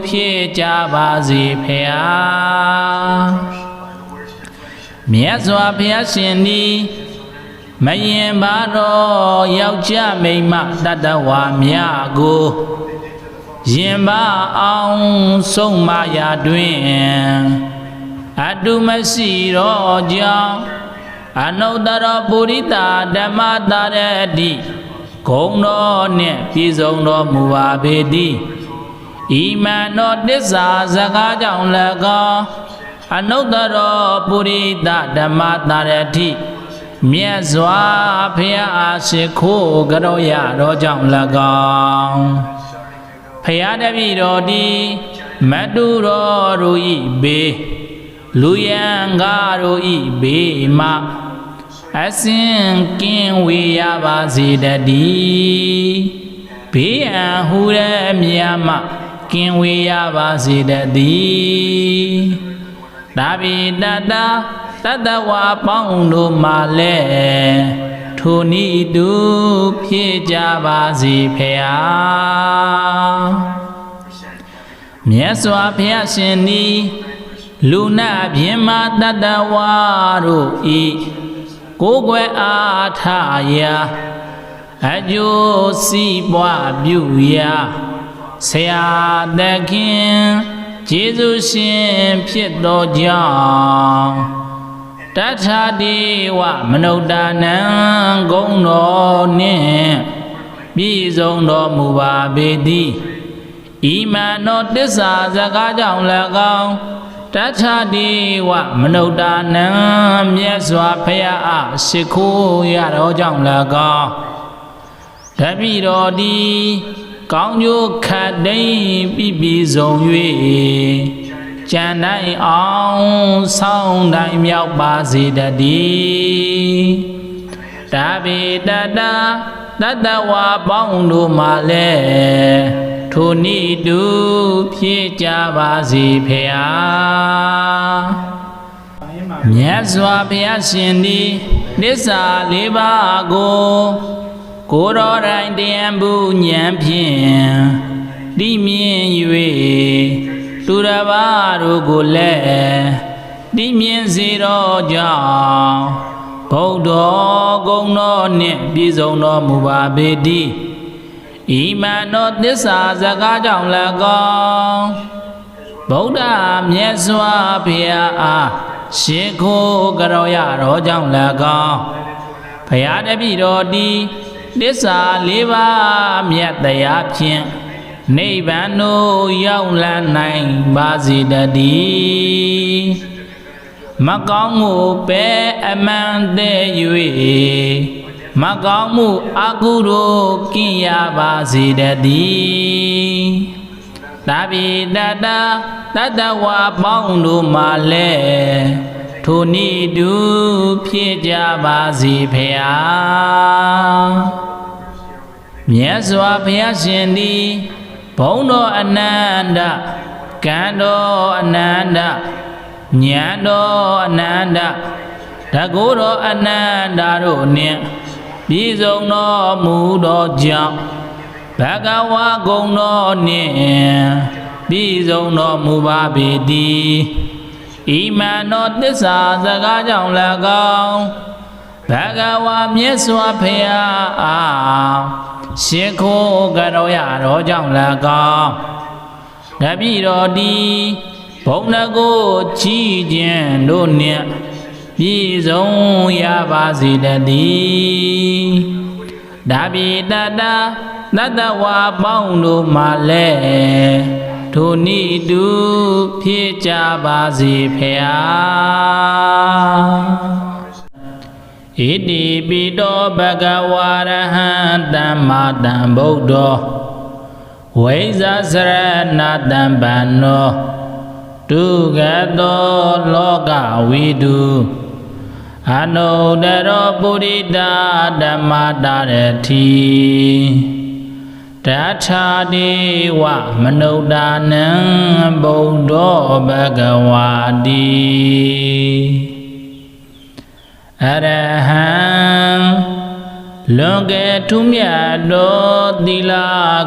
ဖြစ်ကြပါစေဖေဟာမြတ်စွာဘုရားရှင်သည်မယင်ပါတော့ယောက်ျားမိန်းမတတဝါများကိုရင်ပါအောင်ဆုံးမရာတွင်အတုမရှိတော့ကြောင့်အနုတ္တရပုရိသဓမ္မတာရတိ ဂုံတော်နှင့်ပြည့်စုံတော်မူပါပေသည်ဤမှန်သောတစ္ဆာစကားကြောင့်၎င်းအနုတ္တရောပုရိသဓမ္မတာရတိမြတ်စွာဘုရားအားရှိခိုးကြောရတော်ကြောင့်၎င်းဖရာတပည့်တော်သည်မတုတော်တို့ဤဘေးလူယံကားတို့ဤဘေးမှအစဉ်ကင်းဝေရပါစေတည်းဘေးအံဟူတဲ့မြတ်မှကင်းဝေရပါစေတည်းဒါဘိတတတတဝါပေါင်းတို့မှလည်းထိုနည်းတူဖြစ်ကြပါစေဖေဟာမြတ်စွာဘုရားရှင်သည်လူနာပြင်းမတတဝါတို့ဤကိုယ်ွယ်အားထားရာအကျိုးစီးပွားပြုရာဆရာသခင်ကျေးဇူးရှင်ဖြစ်သောကြောင့်တထာတိဝမနုဿာနံဂုံတော်နှင့်ပြည့်စုံတော်မူပါပေသည်ဤမှန်သောတစ္ဆာစကားကြောင့်၎င်းတထာတိဝမနုဿာနံမြတ်စွာဘုရားအားရှိခိုးရတော်ကြောင့်၎င်းတပည့်တော်သည်ကောင်းကျိုးခတ်သိမ်းပြီးစုံ၍ကြံတိုင်းအောင်ဆောင်းတိုင်းမြောက်ပါစေတည်းဒါဘိတတတတဝါပေါင်းတို့မှလည်းထိုနည်းတူဖြစ်ကြပါစေဖေဟာမြတ်စွာဘုရားရှင်သည်သစ္စာလေးပါးကိုတော်တိုင်တရားဘူးဉာဏ်ဖြင့်သိမြင်၍သူတစ်ပါးတို့ကိုလည်းသိမြင်စေတော်ကြောင့်ဘုဒ္ဓဂုဏ်တော်နှင့်ပြည့်စုံတော်မူပါပေတည်းဤမှန်သောသစ္စာစကားကြောင့်၎င်းဗုဒ္ဓမြတ်စွာဘုရားအားရှိခိုးကြောရတော်ကြောင့်၎င်းဘုရားတပည့်တော်သည်သစ္စာလေးပါးမြတ်တရားဖြင့်နိဗ္ဗာန်သို့ရောက်လန်းနိုင်ပါစေတည်းမကောင်းမှုပဲအမှန်သေး၍မကောင်းမှုအကုသိုလ်ကင်းရပါစေတည်းသာဘိတတတတဝါပေါင်းတို့မှလည်းထိုနည်းတူဖြစ်ကြပါစေဖေဟာမြတ်စွာဘုရားရှင်သည်ဘုံတော်အနန္တကံတော်အနန္တဉာဏ်တော်အနန္တတကုတော်အနန္တတို့နှင့်ပြည့်စုံတော်မူသောကြောင့်ဘဂဝါဂုဏ်တော်နှင့်ပြည့်စုံတော်မူပါပေတည်းဤမှန်သောသစ္စာစကားကြောင့်၎င်းဘဂဝါမြတ်စွာဘုရားအားရှိခိုးကြောရတော်ကြောင့်၎င်းတပည့်တော်သည်ဘုံတကိုချီးခြင်းတို့နှင့်ပြည့်စုံရပါစေတည်းဒါဘိတတတတဝါပေါင်းတို့မှလည်းထိုနည်းတူဖြစ်ကြပါစေဖေဟာဣတိပိတောဘဂဝါရဟံသမ္မာသမ္ဗုဒ္ဓောဝိဇ္ဇစရဏတံပန္နောဒုက္ခတောလောကဝိတုအနုတ္တရောပုရိသဓမ္မတာရတိတထာတိဝမနုဿာနံဗုဒ္ဓောဘဂဝါတိအရဟံလွန်ကဲထူးမြတ်သောသီလ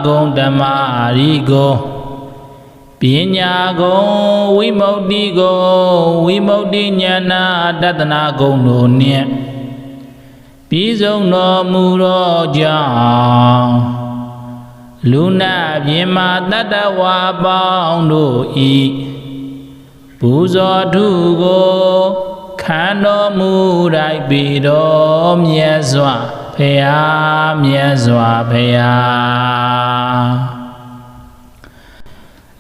ဂုဏ်ဓမ္မရီကိုပညာဂုဏ်ဝိမု ക്തി ဂုဏ်ဝိမု ക്തി ဉာဏတတနာဂုဏ်တို့နှင့်ပြည့်စုံတော်မူသောကြောင့်လူနာပြင်မာတတဝါပေါင်းတို့ဤပူဇော်ထုကိုခံတော်မူလိုက်ပေတော်မြတ်စွာဘ ဖေယမြတ်စွာဖေယ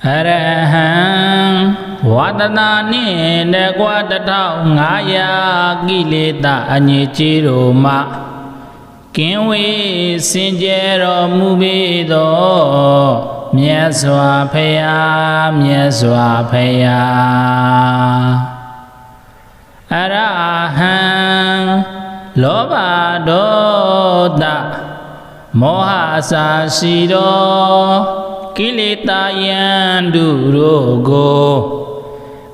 အရဟံဝါဒနာနှင့်တကွာ1500ကိလေသာအညစ်အကြေးတို့မှကင်းဝေးစင်ကြယ်တော်မူပေသောမြတ်စွာဖေယမြတ်စွာဖေယအရဟံလောဘဒေါသမောဟအစာရှိသောကိလေသာယံတို့ကို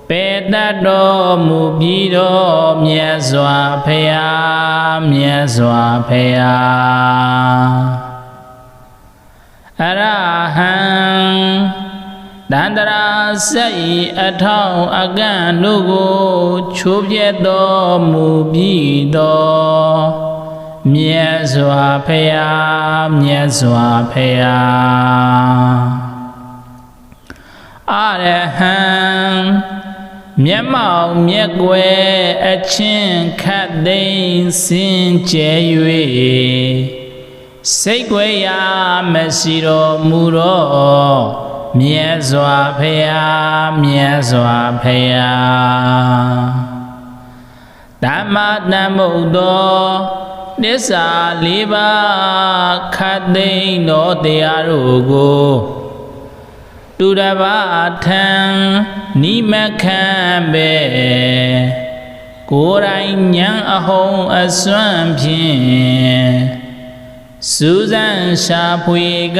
ပေတတ်တော်မူပြီးတော့မြတ်စွာဘုရားမြတ်စွာဘုရားအရဟံတန္တရာစိတ်အထောက်အကန့်တို့ကိုချိုးပြတ်တော်မူပြီးတော့မြတ်စွာဘုရားမြတ်စွာဘုရားအရဟံမျက်မှောက်မျက်ကွယ်အချင်းခတ်သိမ်းစင်ကြယ်၍စိတ်ွယ်ရာမရှိတော်မူတော့မြတ်စွာဘုရားမြတ်စွာဘုရားဓမ္မတန်ဖို့သောသစ္စာ၄ပါးခတ်သိမ်းသောတရားတို့ကိုသူတစ်ပါးထံနိမခံပဲကိုယ်တိုင်ဉာဏ်အဟုံးအစွမ်းဖြင့်စူးစမ်းရှာဖွေက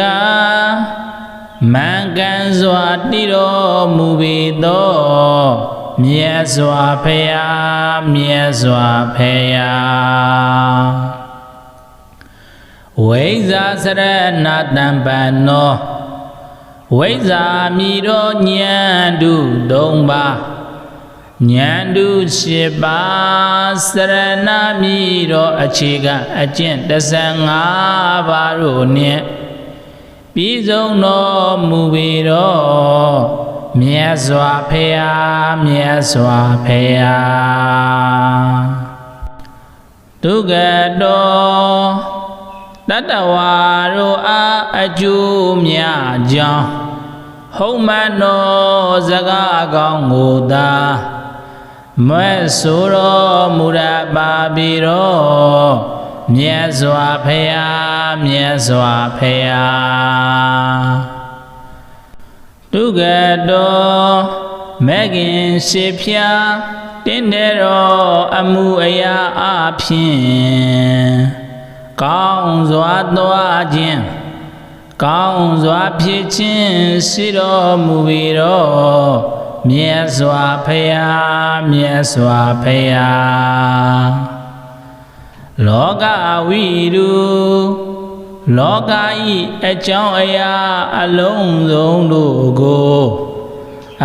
မှန်ကန်စွာတည်တော်မူပေသောမြတ်စွာဘုရားမြတ်စွာဘုရားဝိဇ္ဇာစရဏတံပန္နောဝိဇ္ဇာမိတော်ဉာဏ်တု3ပါးဉာဏ်တု7ပါးစရဏမိတော်အခြေခံအကျင့်15ပါးတို့နှင့်ပြီးဆုံးတော်မူပေတော်မြတ်စွာဘုရားမြတ်စွာဘုရားဒုက္ခတော်တတဝါတို့အားအကျိုးများကြောင်းဟုတ်မှန်သောစကားကောင်းကိုသာမွဲ့ဆိုတော်မူရပါပြီတော်မြတ်စွာဘုရားမြတ်စွာဘုရားဒုက္ခတော်မဂ္ဂင်ရှိဖြာတင်းတဲ့တော်အမှုအရာအဖြစ်ကောင်းစွာသွားခြင်းကောင်းစွာဖြစ်ခြင်းရှိတော်မူပြီးတော့မြတ်စွာဘုရားမြတ်စွာဘုရားလောကဝိတုလောကဤအကြောင်းအရာအလုံးစုံတို့ကို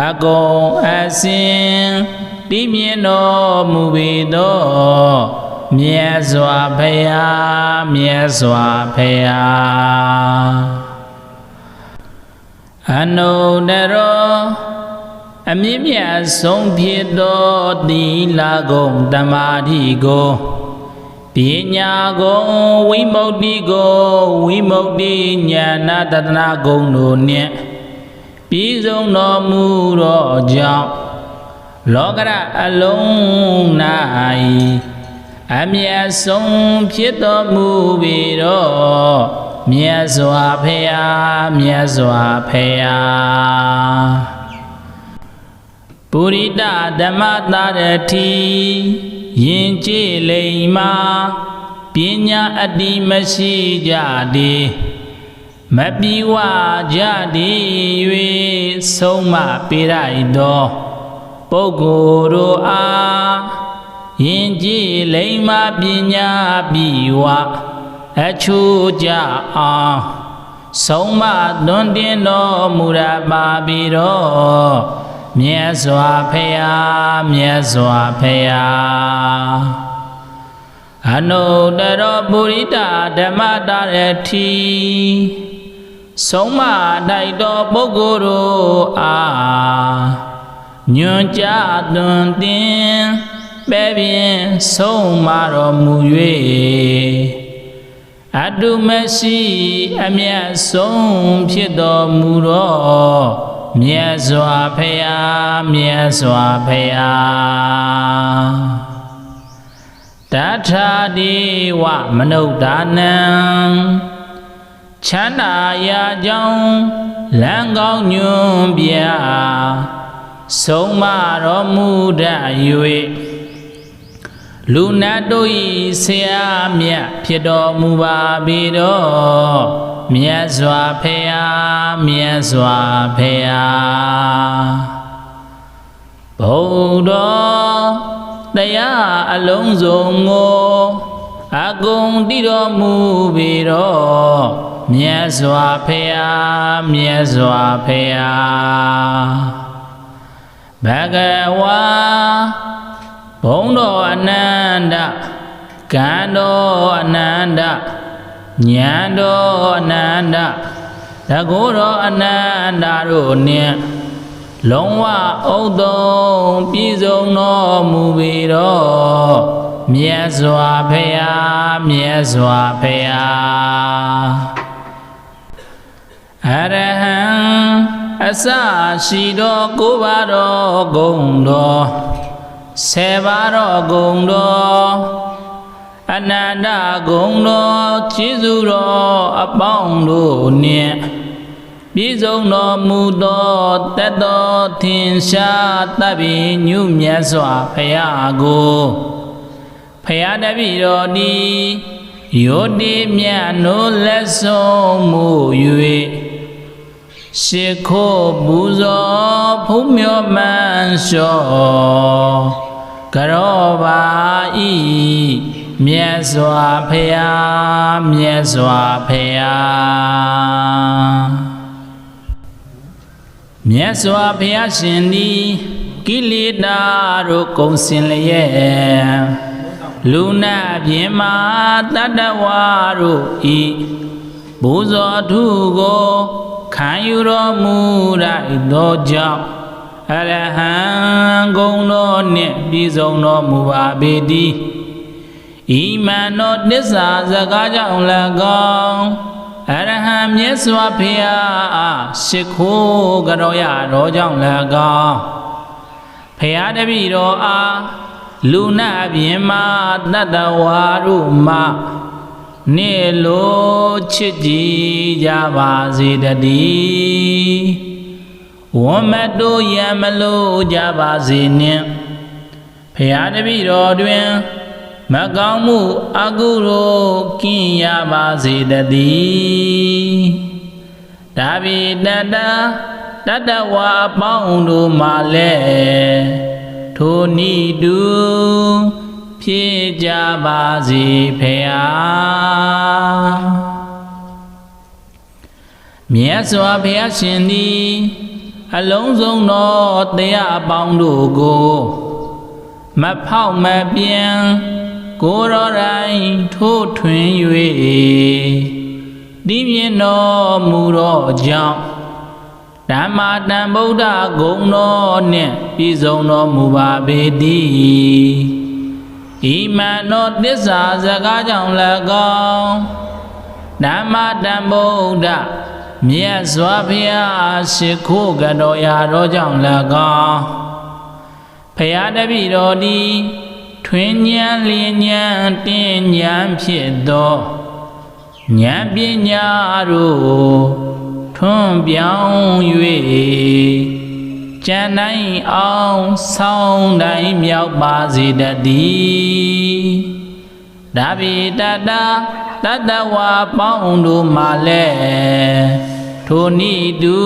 အကုန်အစင်တည်မြင်တော်မူပြီးတော့မြတ်စွာဘုရားမြတ်စွာဘုရားအနုတ္တရောအမြင့်မြတ်ဆုံးဖြစ်သောသီလဂုဏ်သမာဓိကိုပညာဂုဏ်ဝိမု ക്തി ကိုဝိမု ക്തി ဉာဏတတနာဂုဏ်တို့နှင့်ပြီးဆုံးတော်မူသောကြောင့်လောကရအလုံး၌အမြတ်ဆုံးဖြစ်တော်မူပြီတော့မြတ်စွာဘုရားမြတ်စွာဘုရားပုရိသဓမ္မတာရတိယင်ကြည်လိမ္မာပညာအတ္တိမရှိကြသည်မပြေဝကြသည်၍ဆုံးမပေးလိုက်သောပုဂ္ဂိုလ်တို့အားယင်ကြည်လိမ္မာပညာပြေဝအချိုးကြအောင်ဆုံးမသွန်တင်တော်မူရပါပြီတော့မြတ်စွာဘုရားမြတ်စွာဘုရားအနုတ္တရပုရိသဓမ္မတာရတိဆုံးမတိုက်တော်ပုဂ္ဂိုလ်တို့အားညွန်ကြားသွန်သင်ပဲ့ပြင်ဆုံးမတော်မူ၍ အတုမရှိအမျက်ဆုံးဖြစ်တော်မူသောမြတ်စွာဘုရားမြတ်စွာဘုရားတထာဒီဝမနုဿာနံချမ်းသာရာကြောင့်လမ်းကောင်းညွန်ပြဆုံးမတော်မူတတ်၍လူနတ်တို့၏ဆရာမြတ်ဖြစ်တော်မူပါပေတော်မြတ်စွာဘုရားမြတ်စွာဘုရားဘုရားတရားအလုံးစုံကိုအကုန်တည်တော်မူပေတော်မြတ်စွာဘုရားမြတ်စွာဘုရားဘဂဝါဘုံတော်အနန္တကံတော်အနန္တဉာဏ်တော်အနန္တတကုတော်အနန္တတို့နှင့်လုံးဝဥဒ္ဒုံပြည့်စုံတော်မူပေတော်မြတ်စွာဘုရားမြတ်စွာဘုရားအရဟံအစရှိတော်ကိုးပါတော်ဂုဏ်တော်10ပါးတော်ဂုဏ်တော်အနန္တဂုဏ်တော်ကျေးဇူးတော်အပေါင်းတို့နှင့်ပြည့်စုံတော်မူသောတတ်တော်ထင်ရှားသဗ္ဗညုမြတ်စွာဘုရားကိုဘုရားတပည့်တော်သည်ယောတိမြတ်နိုးလက်ဆုံးမှု၍ရှိခိုးပူဇော်ဖုံးမြော်မှန်လျှော့ကရောပါဤမြတ်စွာဘုရားမြတ်စွာဘုရားမြတ်စွာဘုရားရှင်သည်ကိလေသာတို့ကုန်စင်လျက်လူနာပြင်မာတတ္တဝါတို့ဤဘုဇောထုကိုခံယူတော်မူလိုက်သောကြောင့်အရဟံဂုဏ်တော်နှင့်ပြည့်စုံတော်မူပါပေတည်းဤမှန်သောတစ္ဆာစကားကြောင့်၎င်းအရဟံမြတ်စွာဘုရားအားရှိခိုးကြောရတော်ကြောင့်၎င်းဘုရားတပည့်တော်အားလူနာပြင်မာတတ္တဝါတို့မှနေလိုချစ်ကြည်ကြပါစေတည်းဝမ်းမတို့ရမလို့ကြပါစေနှင့်ဘုရားတပည့်တော်တွင်မကောင်းမှုအကုသိုလ်ကင်းရပါစေတည်းဒါဗိတတတ္တဝါအပေါင်းတို့မှလည်းထိုနိတုဖြစ်ကြပါစေဖေဟာမြတ်စွာဘုရားရှင်သည်အလုံးစုံသောတရားအပေါင်းတို့ကိုမဖောက်မပြန်ကိုယ်တော်တိုင်ထိုးထွင်း၍တည်မြဲတော်မူသောကြောင့်ဓမ္မတန်ဗုဒ္ဓဂုဏ်တော်နှင့်ပြည့်စုံတော်မူပါပေတည်းဤမှန်သောသစ္စာစကားကြောင့်၎င်းဓမ္မတန်ဗုဒ္ဓမြတ်စွာဘုရားရှိခိုးကြောရတော်ကြောင့်၎င်းဘုရားတပည့်တော်သည်ထွင်ဉာဏ်လျင်ဉာဏ်တင်ဉာဏ်ဖြစ်သောဉာဏ်ပညာတို့ထွန်းပြောင်း၍ကျန်တိုင်းအောင်ဆောင်းတိုင်းမြောက်ပါစေတည်းဒါဗိတတတ္တဝါပေါင်းတို့မှလည်းထိုနိတု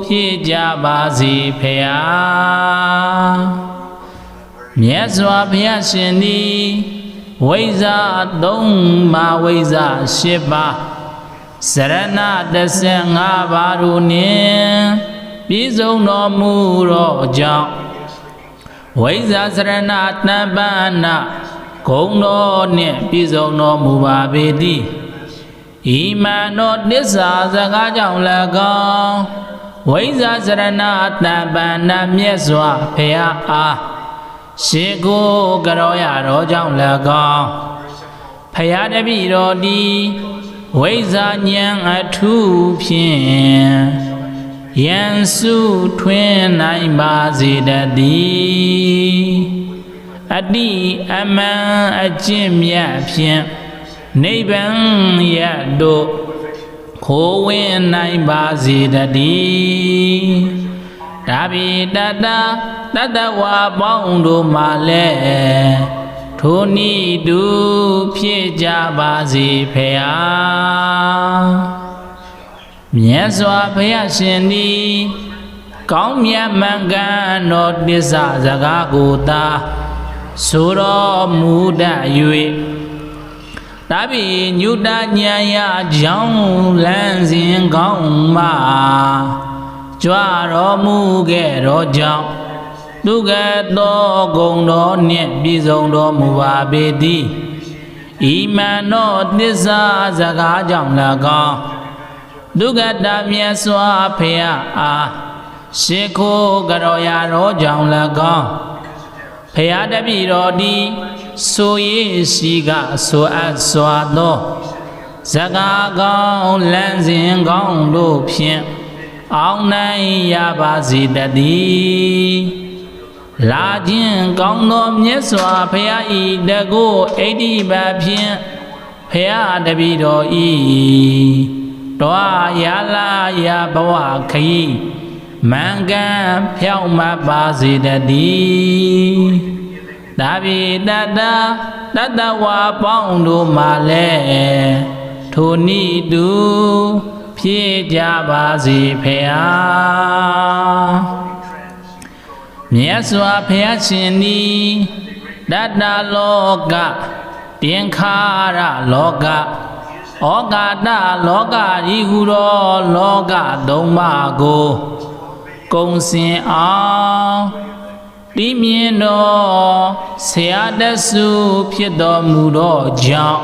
ဖြစ်ကြပါစေဖေဟာမြတ်စွာဘုရားရှင်သည်ဝိဇ္ဇာ3ပါးဝိဇ္ဇာ8ပါးစရဏ15ပါးတို့နှင့်ပြည့်စုံတော်မူသောကြောင့်ဝိဇ္ဇာစရဏတပ္ပနာဂုဏ်တော်နှင့်ပြည့်စုံတော်မူပါပေတည်းဤမှန်သောသစ္စာစကားကြောင့်၎င်းဝိဇ္ဇာစရဏတပ္ပနာမြတ်စွာဘုရားအားရှိခိုးကြောရတော်ကြောင့်၎င်းဘ ယားတပည့်တော်ဒီဝိဇ္ဇာဉာဏ်အထူးဖြင့်ယံစုထွင်းနိုင်ပါစေတည်းအတိအမှန်အကျင့်မြတ်ဖြင့်နိဗ္ဗာန်ရတို့ခိုးဝင်နိုင်ပါစေတည်းဒါဘိတတတတဝါပေါင်းတို့မှလည်းထိုနည်းတူဖြစ်ကြပါစေဖေဟာမြတ်စွာဘုရားရှင်သည်ကောင်းမြတ်မှန်ကန်သောတစ္ဆာစကားကိုသာဆိုတော်မူတတ်၍ဒါဘိညုတဉာဏ်ရကြောင်းလန်းစဉ်ကောင်းမှကြွတော်မူခဲ့သောကြောင့်သူကသောဂုဏ်တော်နှင့်ပြည့်စုံတော်မူပါပေသည်ဤမှန်သောသစ္စာစကားကြောင့်၎င်းဒုက္ခတမြတ်စွာဘုရားအားရှိခိုးကြော်ရတော်ကြောင့်၎င်းဘုရားတပည့်တော်သည်ဆိုရရှိကဆိုအပ်စွာသောစကားကောင်းလမ်းစဉ်ကောင်းတို့ဖြင့်အောင်နိုင်ရပါစေတည်းလာခြင်းကောင်းသောမြတ်စွာဘုရားဤတကုဣတိပဖြင့်ဘုရားတပည့်တော်ဤတော်ရလာရဘဝခရီးမင်္ဂန်ဖြောင့်မတ်ပါစေတည်းဒါဘိတတတတဝါပေါင်းတို့မှလည်းထိုနည်းတူဖြစ်ကြပါစေဖေဟာမြတ်စွာဘုရားရှင်သည်တတ္တလောကတင်္ခါရလောကဩကာတလောကဤဟုသောလောကသုံးပါးကိုကုံစင်အောင်တိမြင်တော်ဆရာတဆုဖြစ်တော်မူသောကြောင့်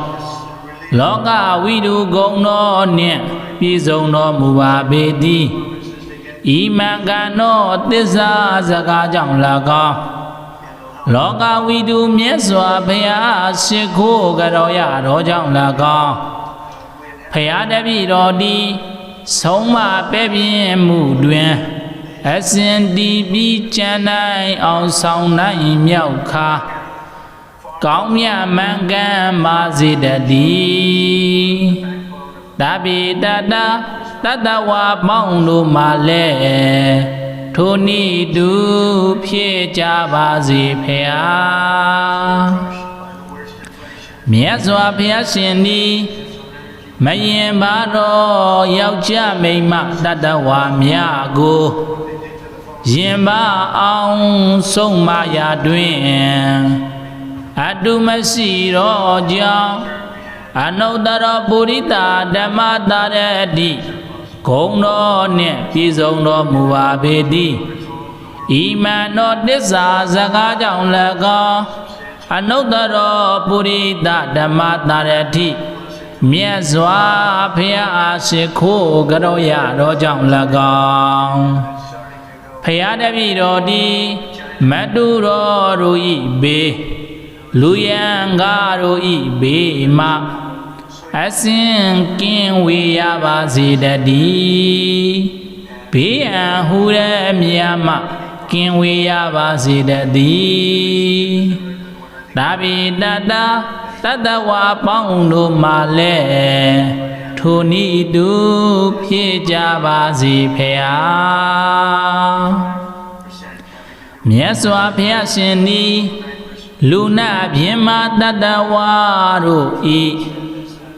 လောကဝိတုဂုဏ်တော်နှင့်ပြည့်စုံတော်မူပါပေသည်ဤမှန်ကန်သောသစ္စာစကားကြောင့်၎င်းလောကဝိတုမြတ်စွာဘုရားရှိခိုးကြော်ရတော်ကြောင့်၎င်းဘုရားတပည့်တော်သည်ဆုံးမပဲ့ပြင်းမှုတွင်အစဉ်တည်ပြီးကြံနိုင်အောင်ဆောင်နိုင်မြောက်ခါကောင်းမြတ်မှန်ကန်ပါစေတည်းဒါဘိတတတတဝါပေါင်းတို့မှလည်းထိုနည်းတူဖြစ်ကြပါစေဖေဟာမြတ်စွာဘုရားရှင်သည်မယင်ပါတော့ယောက်ျားမိန်းမတတဝါများကိုရင်ပါအောင်ဆုံးမရာတွင်အတုမရှိတော့ကြောင့်အနုတ္တရပုရိသဓမ္မတာရတိဂုဏ်တော်နှင့်ပြည့်စုံတော်မူပါပေသည်ဤမှန်သောတစ္ဆာစကားကြောင့်၎င်းအနုတ္တရပုရိသဓမ္မတာရတိမြတ်စွာဘုရားရှိခိုးကြော်ရတော်ကြောင့်၎င်းဘုရားတပည့်တော်သည်မတုတော်တို့ဤဘေးလူယံကားတို့ဤဘေးမှအစဉ်ကင်းဝေရပါစေတည်းဘေးအံဟူတဲ့မြတ်မှကင်းဝေရပါစေတည်းဒါဘိတတတတဝါပေါင်းတို့မှလည်းထိုနည်းတူဖြစ်ကြပါစေဖေဟာမြတ်စွာဘုရားရှင်သည်လူနာပြင်းမတတဝါတို့ဤ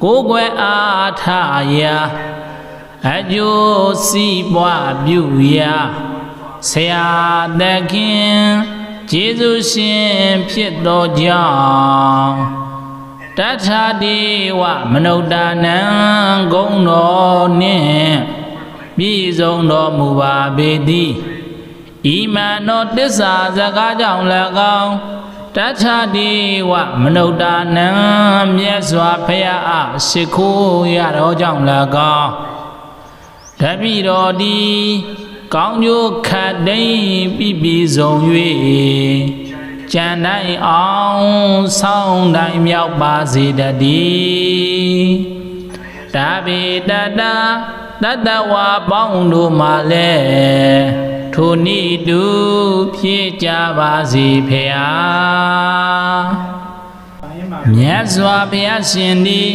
ကိုယ်ွယ်အားထားရာအကျိုးစီးပွားပြုရာဆရာသခင်ကျေးဇူးရှင်ဖြစ်သောကြောင့်တထာဒေဝမနုဿာနံဂုဏ်တော်နှင့်ပြည့်စုံတော်မူပါပေသည်ဤမှန်သောတစ္ဆာစကားကြောင့်၎င်းတထာဒေဝမနုဿာနံမြတ်စွာဘုရားအားရှိခိုးရတော်ကြောင့်၎င်းတပည့်တော်သည်ကောင်းကျိုးခတ်သိမ်းပြည့်စုံ၍ ကြံတိုင်းအောင်ဆောင်းတိုင်းမြောက်ပါစေတည်းဒါဗေတတတတဝါပေါင်းတို့မှလည်းထိုနည်းတူဖြစ်ကြပါစေဖေဟာမြတ်စွာဘုရားရှင်သည်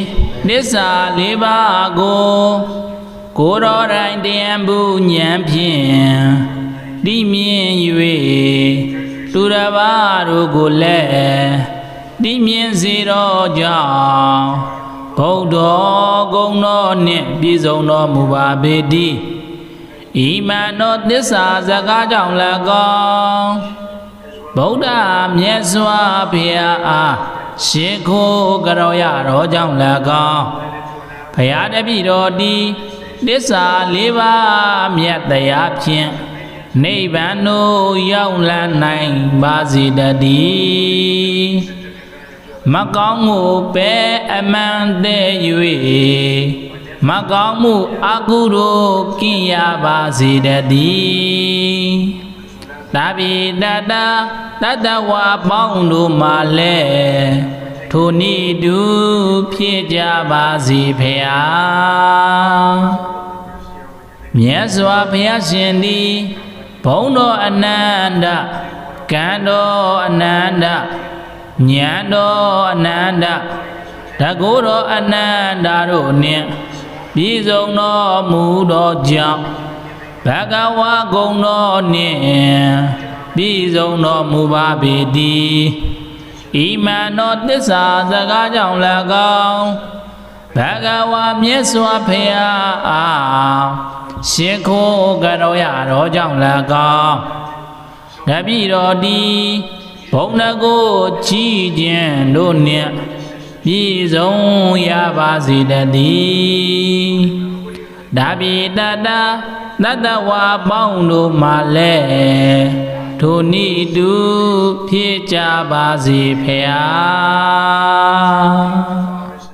သစ္စာလေးပါးကိုတော်တိုင်တရားဘူးဉာဏ်ဖြင့်သိမြင်၍သူတစ်ပါးတို့ကိုလည်းသိမြင်စေတော်ကြောင့်ဘုဒ္ဓဂုဏ်တော်နှင့်ပြည့်စုံတော်မူပါပေတည်းဤမှန်သောသစ္စာစကားကြောင့်၎င်းဗုဒ္ဓမြတ်စွာဘုရားအားရှိခိုးကြော်ရတော်ကြောင့်၎င်းဘုရားတပည့်တော်သည်သစ္စာလေးပါးမြတ်တရားဖြင့်နိဗ္ဗာန်သို့ရောက်လန်းနိုင်ပါစေတည်းမကောင်းမှုပဲအမှန်တည်း၍မကောင်းမှုအကုသိုလ်ကင်းရပါစေတည်းသာဘိတတတတဝါပေါင်းတို့မှလည်းထိုနည်းတူဖြစ်ကြပါစေဖေဟာမြတ်စွာဘုရားရှင်သည်ဘုန်းတော်အနန္တကံတော်အနန္တဉာဏ်တော်အနန္တတကုတော်အနန္တတို့နှင့်ပြည့်စုံတော်မူသောကြောင့်ဘဂဝါဂုဏ်တော်နှင့်ပြည့်စုံတော်မူပါပေတည်းဤမှန်သောသစ္စာစကားကြောင့်၎င်းဘဂဝါမြတ်စွာဘုရားအားရှိခိုးကြော်ရတော်ကြောင့်၎င်းတပည့်တော်သည်ဘုံတကိုချီးခြင်းတို့နှင့်ပြည့်စုံရပါစေတည်းဒါဗိတတတတဝါပေါင်းတို့မှလည်းထိုနည်းတူဖြစ်ကြပါစေဖေဟာ